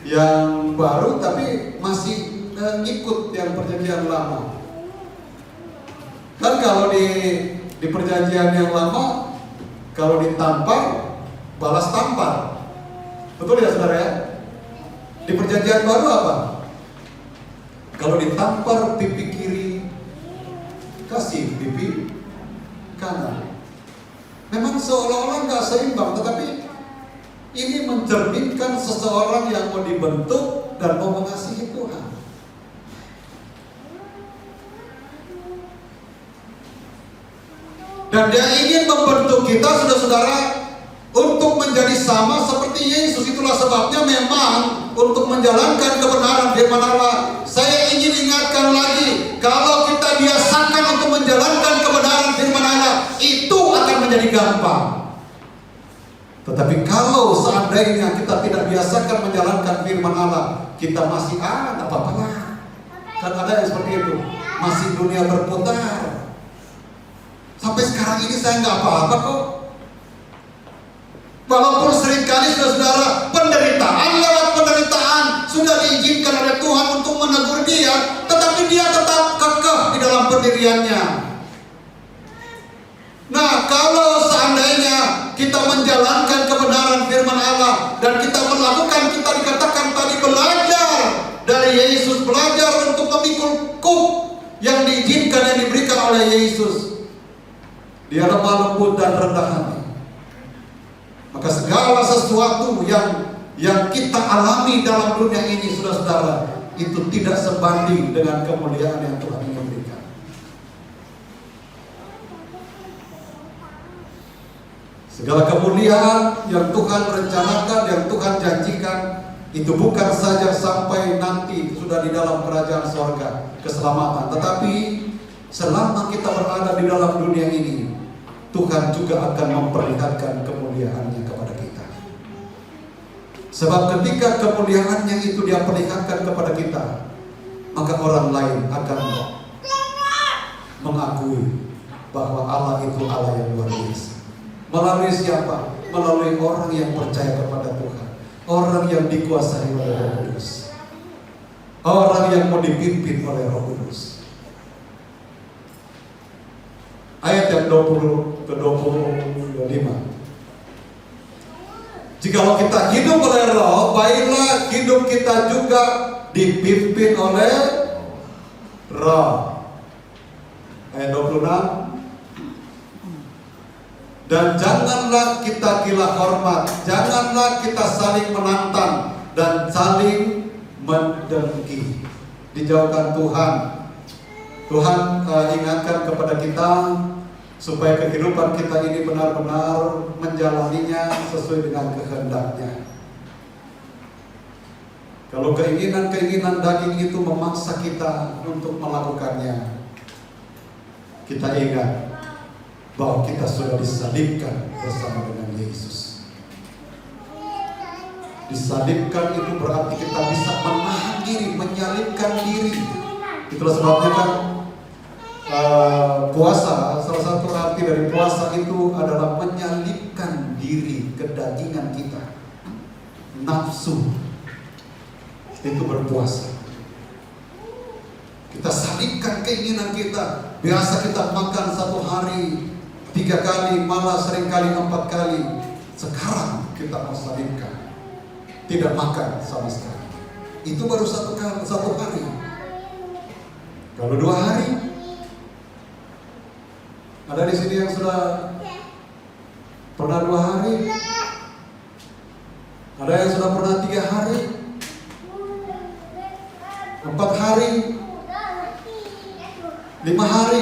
yang baru, tapi masih ikut yang perjanjian lama. Kan kalau di perjanjian yang lama, kalau ditampar, balas tampar. Betul ya saudara ya? Di perjanjian baru apa? Kalau ditampar pipi kiri, kasih pipi kanan. Memang seolah-olah nggak seimbang, tetapi ini mencerminkan seseorang yang mau dibentuk dan mau mengasihi Tuhan. Dan dia ingin membentuk kita, saudara-saudara, untuk menjadi sama seperti Yesus. Itulah sebabnya memang untuk menjalankan kebenaran firman Allah, saya ingin ingatkan lagi, kalau kita biasakan untuk menjalankan kebenaran firman Allah, itu akan menjadi gampang. Tetapi kalau seandainya kita tidak biasakan menjalankan firman Allah, kita masih nggak apa-apa lah. Kan ada yang seperti itu, masih dunia berputar. Sampai sekarang ini saya nggak apa-apa kok. Walaupun seringkali saudara, penderitaan lewat penderitaan sudah diizinkan oleh Tuhan untuk menegur dia, tetapi dia tetap kekeh di dalam pendiriannya. Nah, kalau seandainya kita menjalankan kebenaran firman Allah dan kita melakukan, kita dikatakan tadi belajar dari Yesus, belajar untuk memikul kuk yang diizinkan, yang diberikan oleh Yesus. Dia lemah lembut dan rendah hati. Maka segala sesuatu yang kita alami dalam dunia ini, saudara-saudara, itu tidak sebanding dengan kemuliaan yang Tuhan ingin berikan. Segala kemuliaan yang Tuhan rencanakan, yang Tuhan janjikan, itu bukan saja sampai nanti sudah di dalam kerajaan sorga, keselamatan, tetapi selama kita berada di dalam dunia ini, Tuhan juga akan memperlihatkan kemuliaannya kepada kita. Sebab ketika kemuliaannya itu dia perlihatkan kepada kita, maka orang lain akan mengakui bahwa Allah itu Allah yang luar biasa. Melalui siapa? Melalui orang yang percaya kepada Tuhan, orang yang dikuasai oleh Roh Kudus, orang yang mau dipimpin oleh Roh Kudus. Ayat yang 20 ke 25. Jikalau kita hidup oleh Roh, baiklah hidup kita juga dipimpin oleh Roh. Ayat 26. Dan janganlah kita gila hormat, janganlah kita saling menantang dan saling mendengki. Dijauhkan Tuhan. Tuhan ingatkan kepada kita supaya kehidupan kita ini benar-benar menjalaninya sesuai dengan kehendaknya. Kalau keinginan-keinginan daging itu memaksa kita untuk melakukannya, kita ingat bahwa kita sudah disalibkan bersama dengan Yesus. Disalibkan itu berarti kita bisa menahan diri, menyalibkan diri. Itulah sebabnya kan puasa, salah satu arti dari puasa itu adalah menyalibkan diri, kedagingan kita, nafsu. Itu berpuasa. Kita salibkan keinginan kita. Biasa kita makan satu hari 3 kali, malah seringkali 4 kali. Sekarang kita mau salibkan, tidak makan sama sekali. Itu baru satu hari. Kalau 2 hari, ada di sini yang sudah pernah 2 hari, ada yang sudah pernah 3 hari, 4 hari, 5 hari.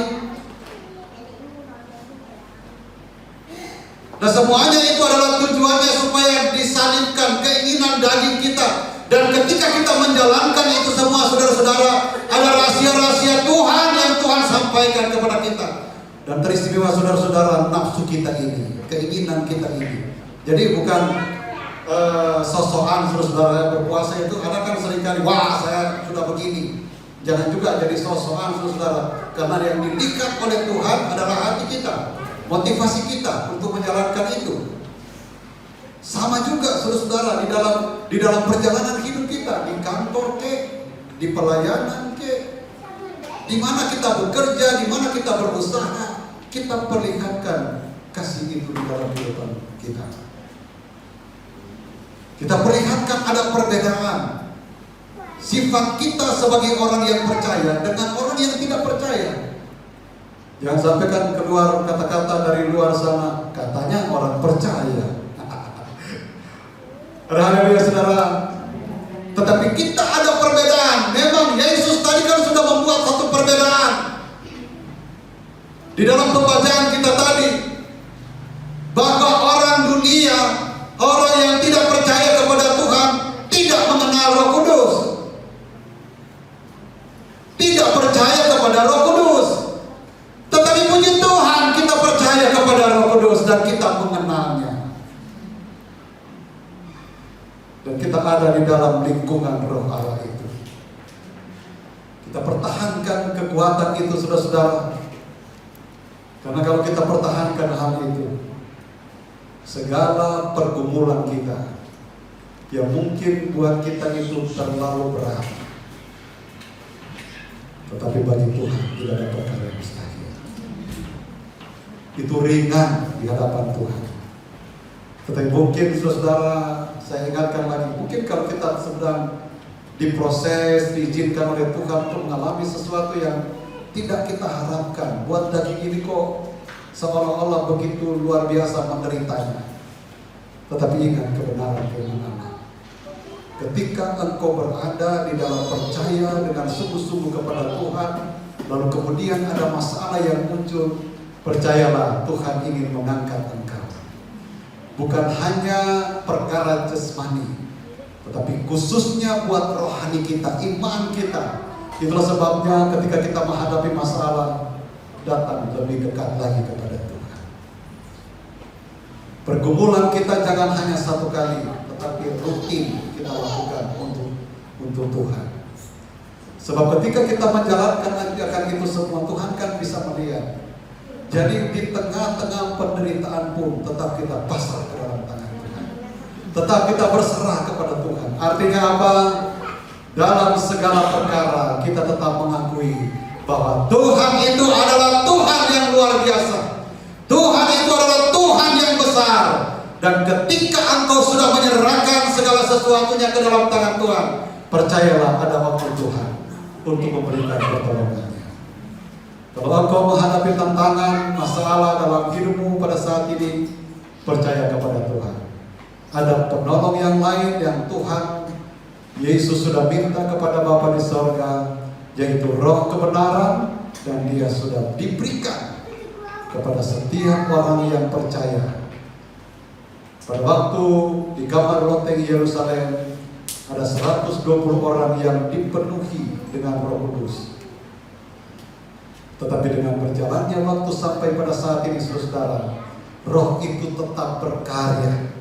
Nah, semuanya itu adalah tujuannya supaya disalibkan keinginan daging kita. Dan ketika kita menjalankan itu semua, saudara-saudara, ada rahasia-rahasia Tuhan yang Tuhan sampaikan kepada kita. Dan teristimewa saudara-saudara, nafsu kita ini, keinginan kita ini. Jadi bukan sosokan saudara-saudara berpuasa itu. Ada kan seringkali, wah saya sudah begini. Jangan juga jadi sosokan saudara-saudara. Karena yang didikat oleh Tuhan adalah hati kita, motivasi kita untuk menjalankan itu. Sama juga saudara-saudara di dalam perjalanan hidup kita, di kantor ke, di pelayanan ke, di mana kita bekerja, di mana kita berusaha, kita perlihatkan kasih itu di dalam kehidupan kita. Kita perlihatkan ada perbedaan sifat kita sebagai orang yang percaya dengan orang yang tidak percaya. Jangan sampai kan keluar kata-kata dari luar sana, katanya orang percaya. Haleluya saudara. Tetapi kita ada perbedaan. Memang Yesus tadi kan sudah membuat satu perbedaan di dalam pembacaan kita tadi, bahwa orang dunia, orang yang tidak percaya kepada Tuhan, tidak mengenal Roh Kudus, tidak percaya kepada Roh Kudus. Tetapi puji Tuhan, kita percaya kepada Roh Kudus dan kita mengenalnya. Dan kita ada di dalam lingkungan Roh Allah itu. Kita pertahankan kekuatan itu, saudara-saudara. Karena kalau kita pertahankan hal itu, segala pergumulan kita yang mungkin buat kita itu terlalu berat, tetapi bagi Tuhan tidak ada perkara yang mustahil. Itu ringan di hadapan Tuhan. Tetapi mungkin saudara, saya ingatkan lagi, mungkin kalau kita sedang diproses, diizinkan oleh Tuhan untuk mengalami sesuatu yang tidak kita harapkan, buat daging ini kok seolah-olah begitu luar biasa menderitanya. Tetapi ingat kebenaran firman Allah. Ketika engkau berada di dalam percaya dengan sungguh-sungguh kepada Tuhan, lalu kemudian ada masalah yang muncul, percayalah Tuhan ingin mengangkat engkau. Bukan hanya perkara jasmani, tetapi khususnya buat rohani kita, iman kita. Itulah sebabnya ketika kita menghadapi masalah, datang lebih dekat lagi kepada Tuhan. Pergumulan kita jangan hanya satu kali, tetapi rutin kita lakukan untuk Tuhan. Sebab ketika kita menjalankan akan itu semua, Tuhan kan bisa melihat. Jadi di tengah-tengah penderitaan pun tetap kita pasrah ke dalam tangan Tuhan. Tetap kita berserah kepada Tuhan. Artinya apa? Dalam segala perkara kita tetap mengakui bahwa Tuhan itu adalah Tuhan yang luar biasa. Tuhan itu adalah Tuhan yang besar. Dan ketika engkau sudah sesuatunya ke dalam tangan Tuhan, percayalah ada waktu Tuhan untuk memberikan pertolongannya. Kalau engkau menghadapi tantangan, masalah dalam hidupmu pada saat ini, percaya kepada Tuhan. Ada penolong yang lain yang Tuhan Yesus sudah minta kepada Bapa di sorga, yaitu roh kebenaran, dan dia sudah diberikan kepada setiap orang yang percaya. Pada waktu di kamar loteng Yerusalem, ada 120 orang yang dipenuhi dengan Roh Kudus. Tetapi dengan berjalannya waktu sampai pada saat ini, saudara, Roh itu tetap berkarya.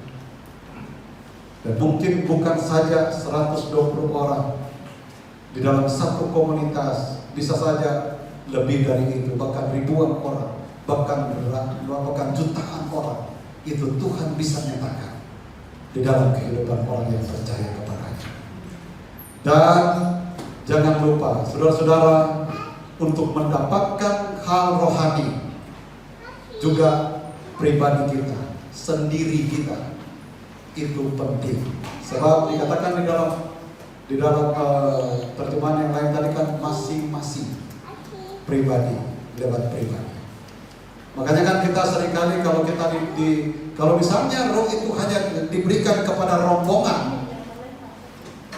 Dan mungkin bukan saja 120 orang di dalam satu komunitas, bisa saja lebih dari itu, bahkan ribuan orang, bahkan jutaan orang. Itu Tuhan bisa nyatakan di dalam kehidupan orang yang percaya kepadanya. Dan jangan lupa, saudara-saudara, untuk mendapatkan hal rohani juga pribadi kita, sendiri kita, itu penting. Sebab dikatakan di dalam terjemahan yang lain tadi kan masing-masing pribadi, lewat pribadi. Makanya kan kita seringkali kalau kita kalau misalnya roh itu hanya diberikan kepada rombongan,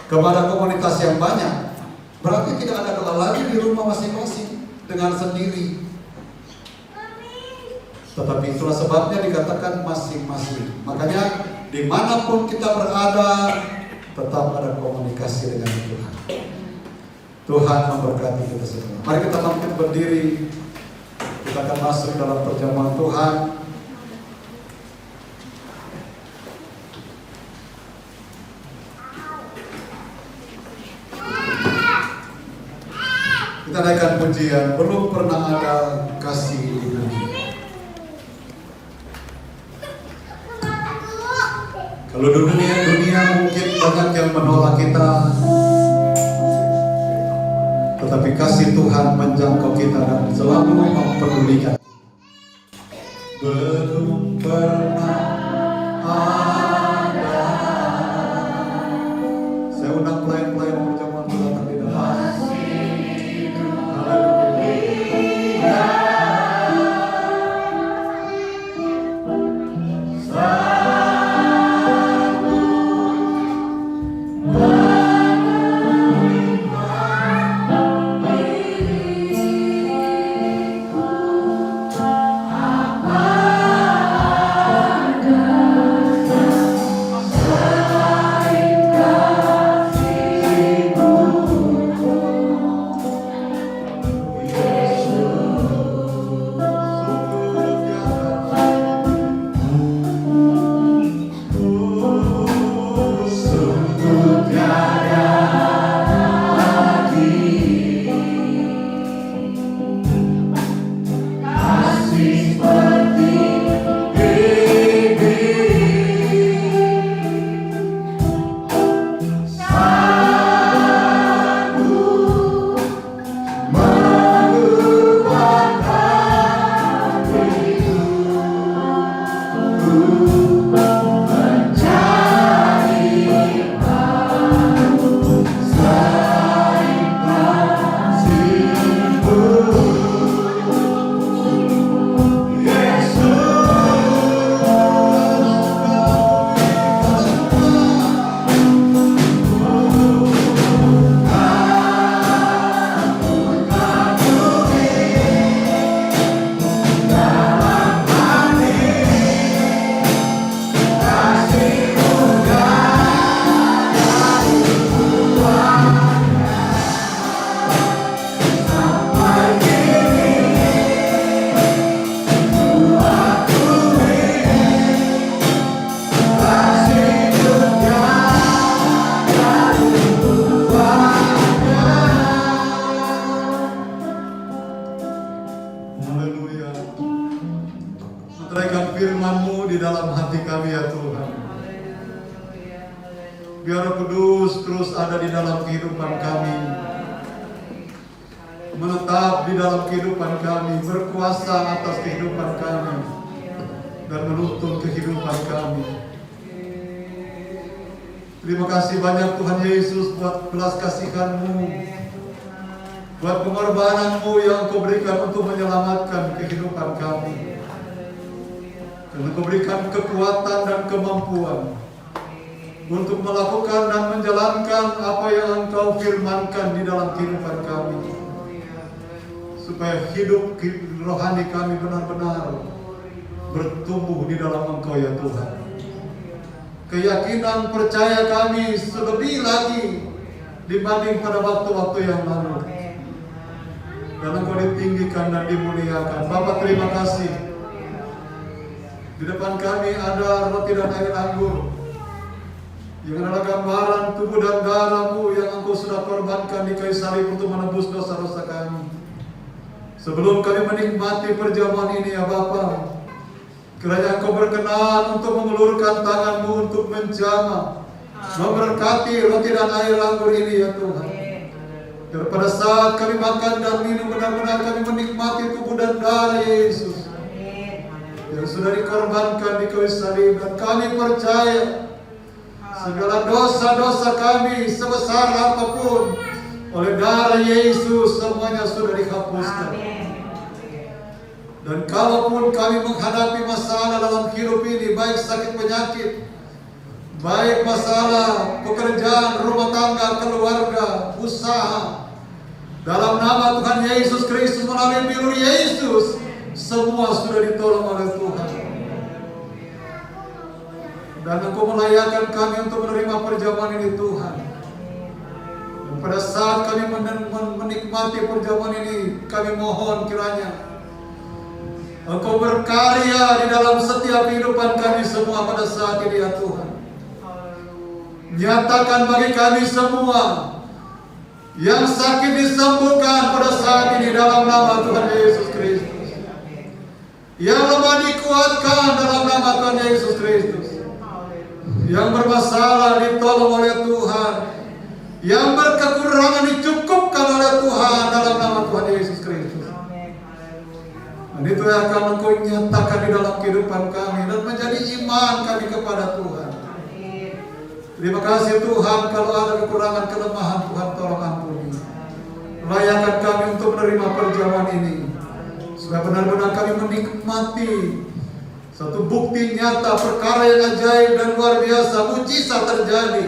kepada komunitas yang banyak, berarti tidak ada doa lagi di rumah masing-masing dengan sendiri. Tetapi itulah sebabnya dikatakan masing-masing. Makanya dimanapun kita berada, tetap ada komunikasi dengan Tuhan. Tuhan memberkati kita semua. Mari kita bangkit berdiri. Kita akan masuk dalam perjamuan Tuhan. Kita naikkan pujian, belum pernah ada kasih di dunia. Kalau di dunia mungkin banyak yang menolak kita, tetapi kasih Tuhan menjangkau kita dan selalu mempedulikan. Belum pernah ada. Saya undang pelayan-pelayan perjamuan datang di dalam. firman-Mu di dalam hati kami ya Tuhan. Biar Roh Kudus terus ada di dalam kehidupan kami, menetap di dalam kehidupan kami, berkuasa atas kehidupan kami, dan menuntun kehidupan kami. Terima kasih banyak Tuhan Yesus buat belas kasihan-Mu, buat pengorbanan-Mu yang Kau berikan untuk menyelamatkan kehidupan kami. Dan Kau berikan kekuatan dan kemampuan untuk melakukan dan menjalankan apa yang Engkau firmankan di dalam kehidupan kami, supaya hidup rohani kami benar-benar bertumbuh di dalam Engkau ya Tuhan. Keyakinan percaya kami lebih lagi dibanding pada waktu-waktu yang lalu. Dan Engkau ditinggikan dan dimuliakan. Bapa, terima kasih. Di depan kami ada roti dan air anggur yang adalah gambaran tubuh dan darah-Mu yang Engkau sudah korbankan di kayu salib untuk menebus dosa-dosa kami. Sebelum kami menikmati perjamuan ini ya Bapa, kiranya Engkau berkenan untuk mengulurkan tangan-Mu untuk menjamah, memberkati roti dan air anggur ini ya Tuhan. Dan pada saat kami makan dan minum, benar-benar kami menikmati tubuh dan darah Yesus yang sudah dikorbankan di kayu salib. Dan kami percaya segala dosa-dosa kami sebesar apapun oleh darah Yesus semuanya sudah dihapuskan. Dan kalaupun kami menghadapi masalah dalam hidup ini, baik sakit penyakit, baik masalah pekerjaan, rumah tangga, keluarga, usaha, dalam nama Tuhan Yesus Kristus melalui bilur Yesus, semua sudah ditolong oleh Tuhan. Dan Engkau melayakkan kami untuk menerima perjamuan ini Tuhan. Dan pada saat kami menikmati perjamuan ini, kami mohon kiranya Engkau berkarya di dalam setiap kehidupan kami semua pada saat ini ya Tuhan. Nyatakan bagi kami semua yang sakit disembuhkan pada saat ini dalam nama Tuhan Yesus Kristus. Yang lemah dikuatkan dalam nama Tuhan Yesus Kristus. Yang bermasalah ditolong oleh Tuhan. Yang berkekurangan dicukupkan oleh Tuhan dalam nama Tuhan Yesus Kristus. Dan itu yang akan Engkau nyatakan di dalam kehidupan kami dan menjadi iman kami kepada Tuhan. Terima kasih Tuhan, kalau ada kekurangan, kelemahan, Tuhan tolong ampuni. Layakkan kami untuk menerima perjamuan ini, supaya benar-benar kami menikmati satu bukti nyata perkara yang ajaib dan luar biasa, mujizat terjadi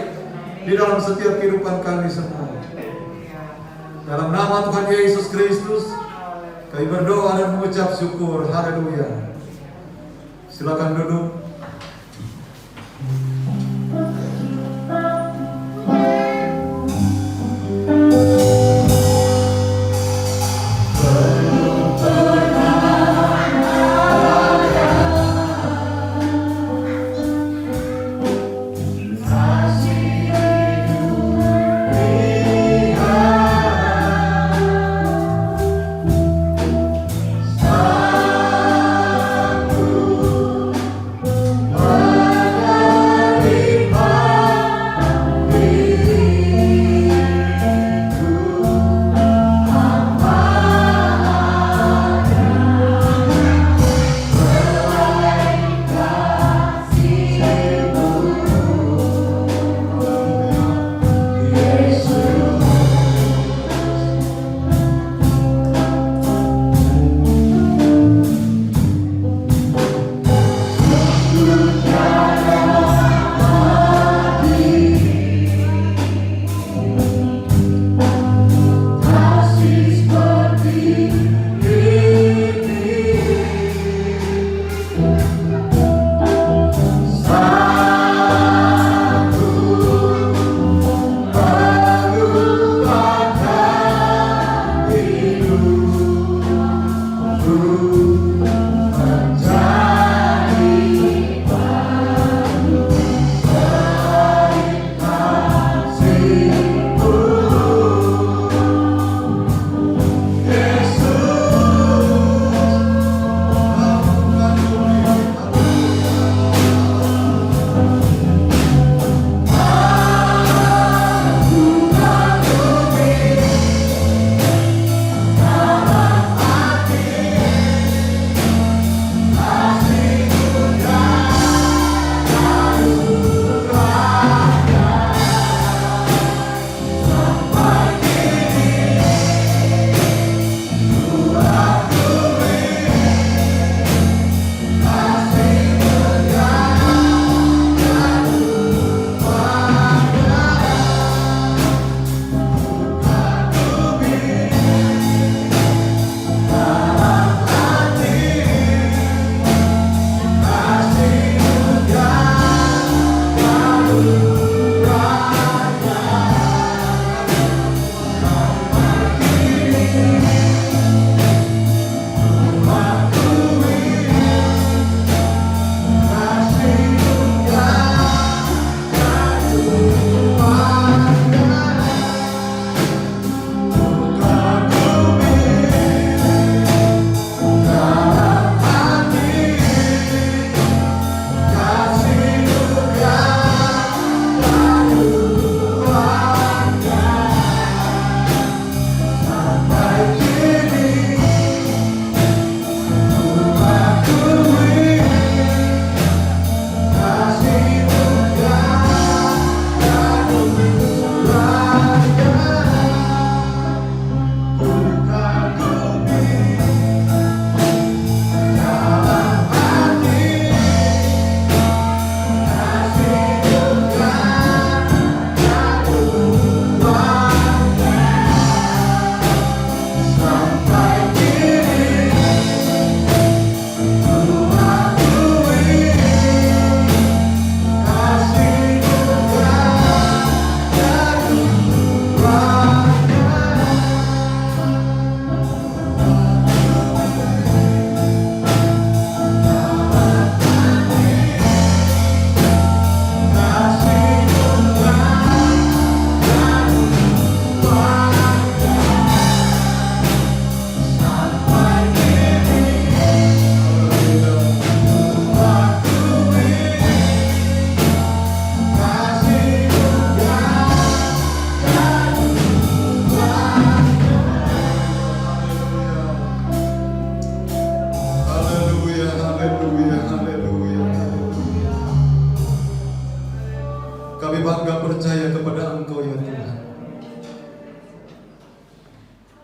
di dalam setiap kehidupan kami semua. Dalam nama Tuhan Yesus Kristus kami berdoa dan mengucap syukur. Haleluya. Silakan duduk.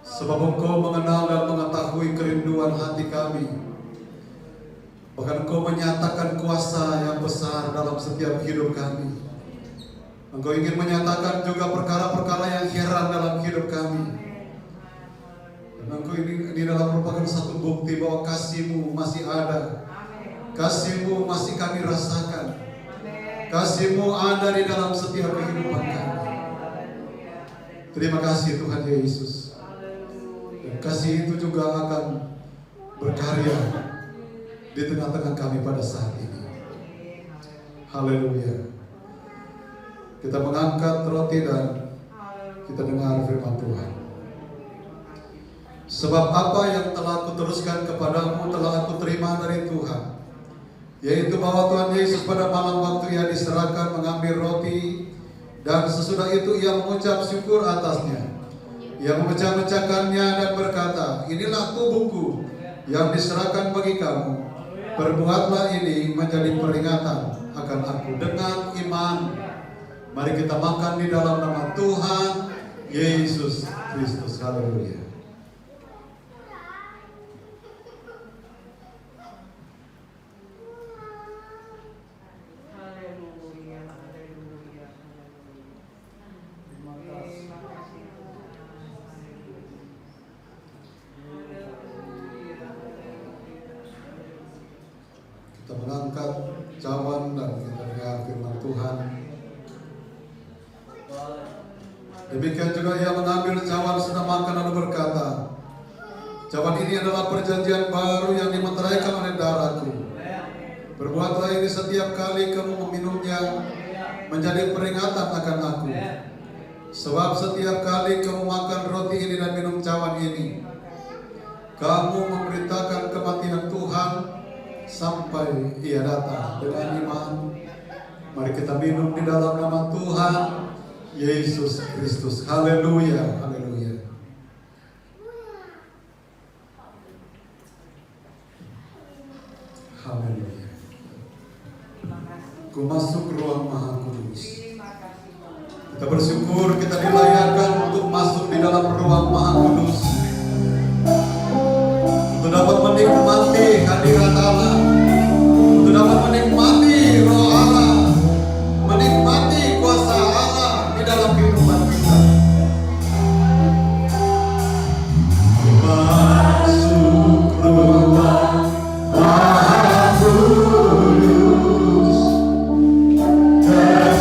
Sebab Engkau mengenal dan mengetahui kerinduan hati kami. Bahkan Engkau menyatakan kuasa yang besar dalam setiap hidup kami. Engkau ingin menyatakan juga perkara-perkara yang heran dalam hidup kami. Dan Engkau ini dalam merupakan satu bukti bahwa kasih-Mu masih ada. Kasih-Mu masih kami rasakan. Kasih-Mu ada di dalam setiap kehidupan kami. Terima kasih Tuhan Yesus. Dan kasih itu juga akan berkarya di tengah-tengah kami pada saat ini. Haleluya. Kita mengangkat roti dan kita dengar firman Tuhan. Sebab apa yang telah aku teruskan kepadamu telah aku terima dari Tuhan, yaitu bahwa Tuhan Yesus pada malam waktu Ia diserahkan mengambil roti, dan sesudah itu Ia mengucap syukur atasnya. Ia memecah-mecahkannya dan berkata, inilah tubuhku yang diserahkan bagi kamu. Perbuatlah ini menjadi peringatan akan aku. Dengan iman, mari kita makan di dalam nama Tuhan Yesus Kristus. Haleluya. Kita mengangkat cawan dan kita dengar firman Tuhan. Demikian juga Ia mengambil cawan setelah makan lalu berkata, cawan ini adalah perjanjian baru yang dimeteraikan oleh darahku. Berbuatlah ini setiap kali kamu meminumnya menjadi peringatan akan aku. Sebab setiap kali kamu makan roti ini dan minum cawan ini, kamu memberitakan kematian Tuhan sampai Ia datang. Dengan iman, mari kita minum di dalam nama Tuhan Yesus Kristus. Haleluya, haleluya. Haleluya. Ku masuk ruang Maha Kudus. Kita bersyukur kita dilayakkan untuk masuk di dalam ruang Maha Kudus, untuk dapat menikmati hadirat Allah, untuk dapat menikmati roh Allah, menikmati kuasa Allah di dalam kehidupan kita. Masuk ruang Maha Kudus, dengan darah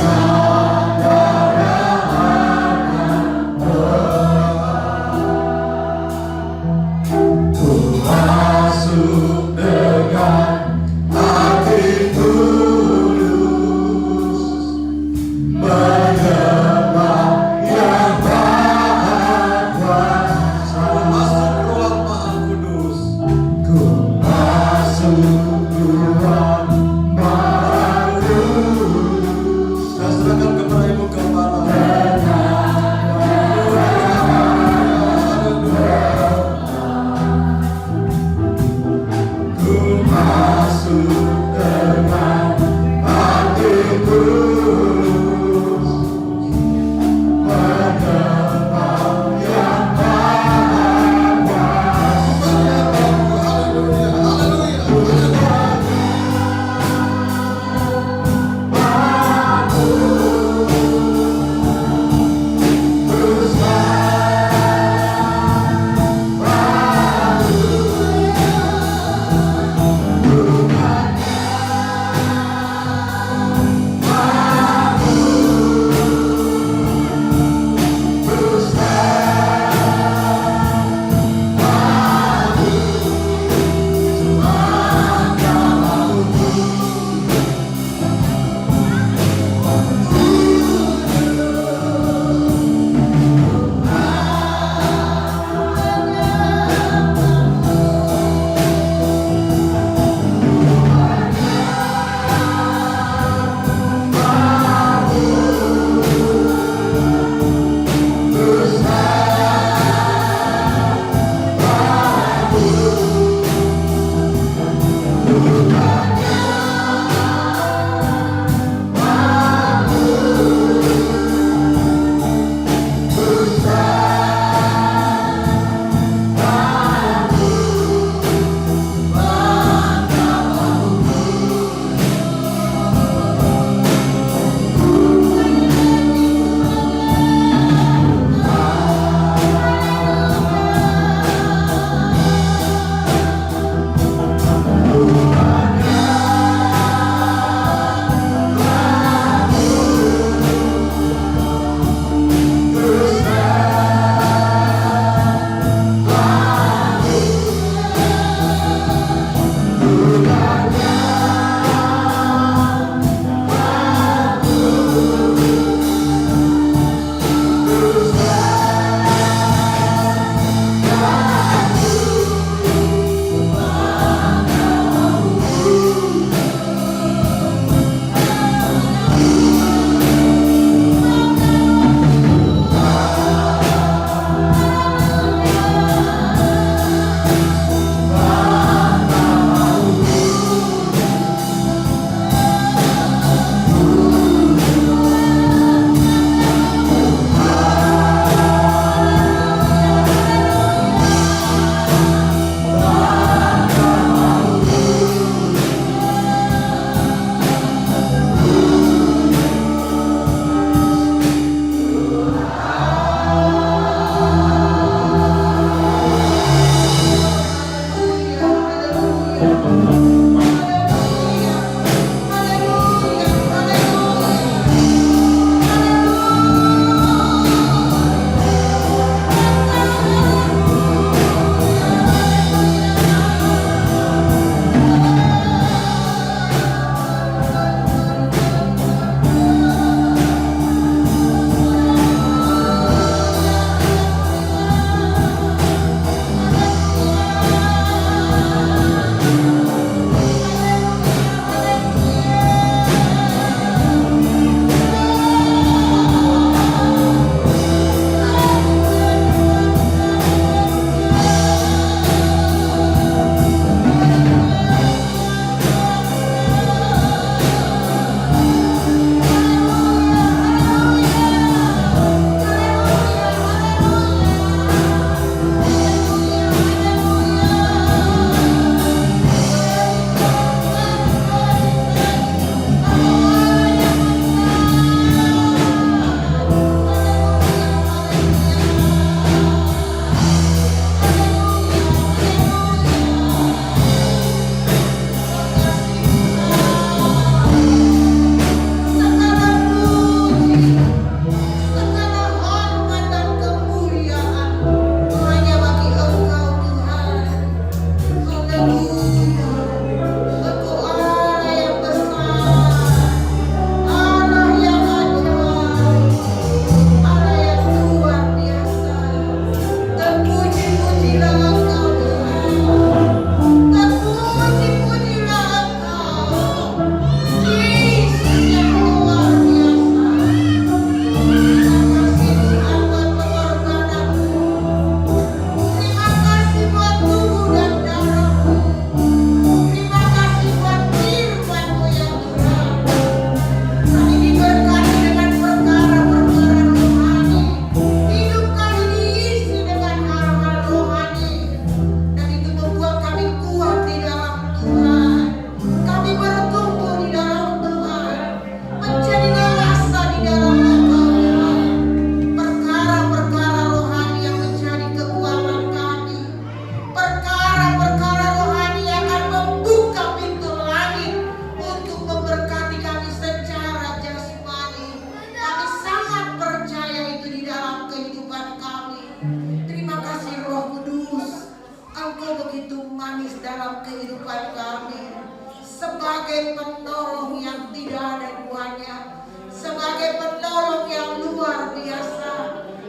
begitu manis dalam kehidupan kami, sebagai penolong yang tidak ada duanya, sebagai penolong yang luar biasa,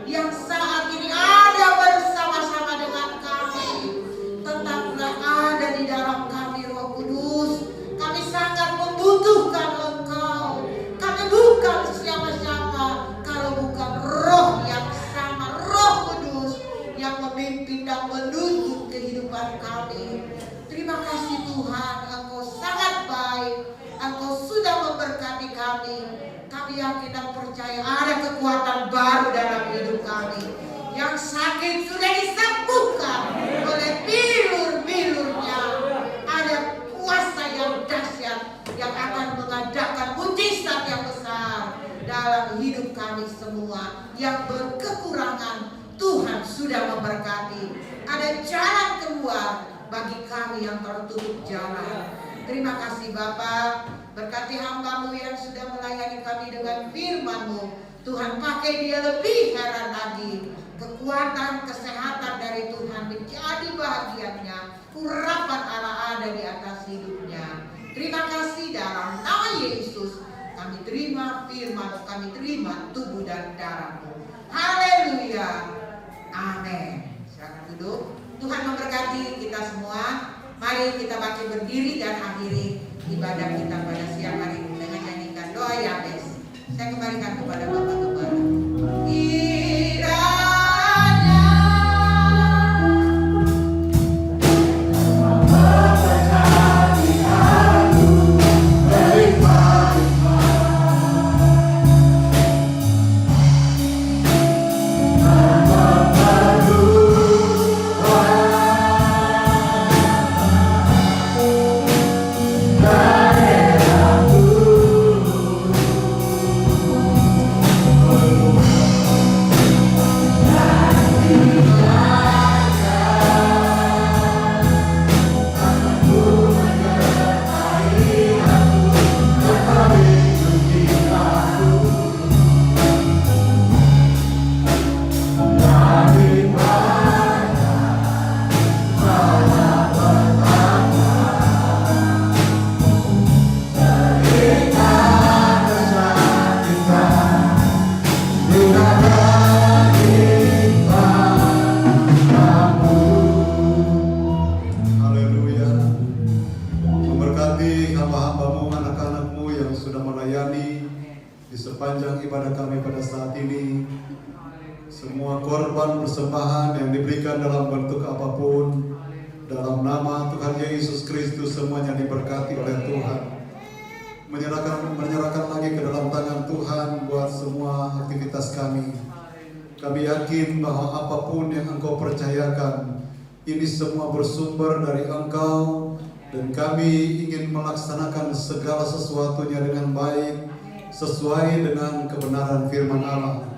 yang saat ini ada bersama-sama dengan kami. Tetaplah ada di dalam kami, Roh Kudus. Kami sangat membutuhkan Engkau. Kami bukan siapa-siapa kalau bukan Roh yang sama, Roh Kudus yang memimpin dan menuntun kehidupan kami. Terima kasih Tuhan, Engkau sangat baik. Engkau sudah memberkati kami. Kami yakin dan percaya ada kekuatan baru dalam hidup kami. Yang sakit sudah disembuhkan oleh bilur-bilurnya. Ada kuasa yang dahsyat yang akan mengadakan mujizat yang besar dalam hidup kami semua. Yang berkekurangan, Tuhan sudah memberkati. Ada jalan keluar bagi kami yang tertutup jalan. Terima kasih Bapa. Berkati hamba-Mu yang sudah melayani kami dengan firman-Mu. Tuhan, pakai dia lebih heran lagi. Kekuatan, kesehatan dari Tuhan menjadi bahagiannya. Urapan Allah ada di atas hidupnya. Terima kasih dalam nama Yesus. Kami terima firman-Mu, kami terima tubuh dan darah-Mu. Haleluya. Amin. Silakan duduk. Tuhan memberkati kita semua. Mari kita bangkit berdiri dan akhiri ibadah kita pada siang hari ini dengan nyanyikan doa Yabes. Saya kembalikan kepada Bapak Gembala. Menyerahkan lagi ke dalam tangan Tuhan buat semua aktivitas kami. Kami yakin bahwa apapun yang Engkau percayakan, ini semua bersumber dari Engkau, dan kami ingin melaksanakan segala sesuatunya dengan baik, sesuai dengan kebenaran firman Allah.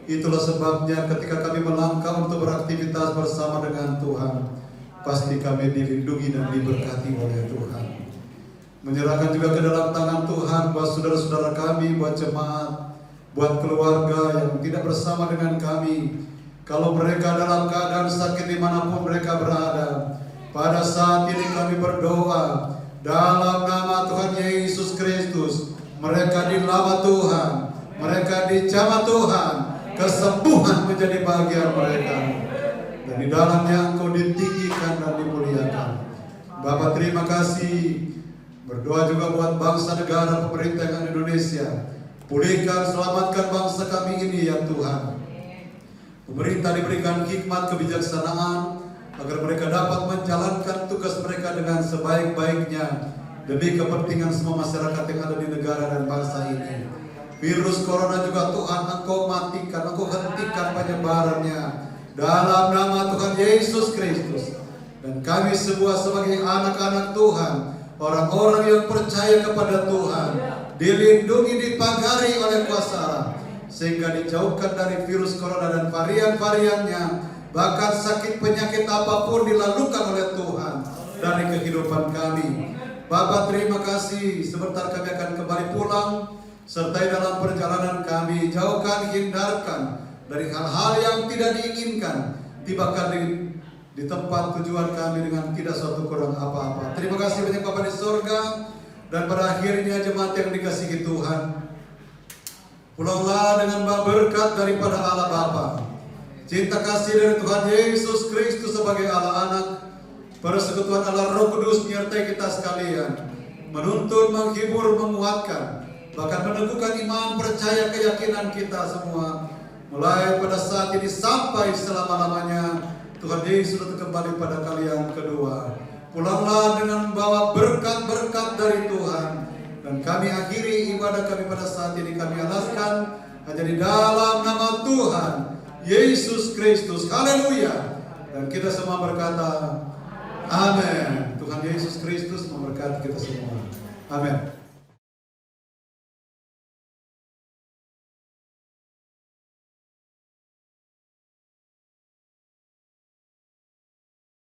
Itulah sebabnya ketika kami melangkah untuk beraktivitas bersama dengan Tuhan, pasti kami dilindungi dan diberkati oleh Tuhan. Menyerahkan juga ke dalam tangan Tuhan buat saudara-saudara kami, buat jemaat, buat keluarga yang tidak bersama dengan kami. Kalau mereka dalam keadaan sakit dimanapun mereka berada, pada saat ini kami berdoa dalam nama Tuhan Yesus Kristus, mereka dilawat Tuhan, mereka dijamah Tuhan, kesembuhan menjadi bagian mereka, dan di dalamnya Engkau ditinggikan dan dimuliakan. Bapa, terima kasih. Berdoa juga buat bangsa negara pemerintahan Indonesia. Pulihkan, selamatkan bangsa kami ini ya Tuhan. Pemerintah diberikan hikmat kebijaksanaan agar mereka dapat menjalankan tugas mereka dengan sebaik-baiknya demi kepentingan semua masyarakat yang ada di negara dan bangsa ini. Virus corona juga Tuhan Engkau matikan, Engkau hentikan penyebarannya dalam nama Tuhan Yesus Kristus. Dan kami semua sebagai anak-anak Tuhan, orang-orang yang percaya kepada Tuhan, dilindungi, dipagari oleh kuasa Allah, sehingga dijauhkan dari virus corona dan varian-variannya. Bahkan sakit penyakit apapun dilalukan oleh Tuhan dari kehidupan kami. Bapa, terima kasih. Sebentar kami akan kembali pulang. Sertai dalam perjalanan kami, jauhkan, hindarkan dari hal-hal yang tidak diinginkan, bahkan di tempat tujuan kami dengan tidak suatu kurang apa-apa. Terima kasih banyak Bapa di sorga. Dan pada akhirnya jemaat yang dikasihi Tuhan, pulanglah dengan berkat daripada Allah Bapa, cinta kasih dari Tuhan Yesus Kristus sebagai Allah Anak, persekutuan Allah Roh Kudus menyertai kita sekalian, menuntun, menghibur, menguatkan, bahkan meneguhkan iman, percaya, keyakinan kita semua, mulai pada saat ini sampai selama-lamanya. Tuhan Yesus sudah kembali pada kali yang kedua. Pulanglah dengan membawa berkat-berkat dari Tuhan. Dan kami akhiri ibadah kami pada saat ini. Kami alaskan hanya di dalam nama Tuhan Yesus Kristus. Haleluya. Dan kita semua berkata, amin. Tuhan Yesus Kristus memberkati kita semua. Amin.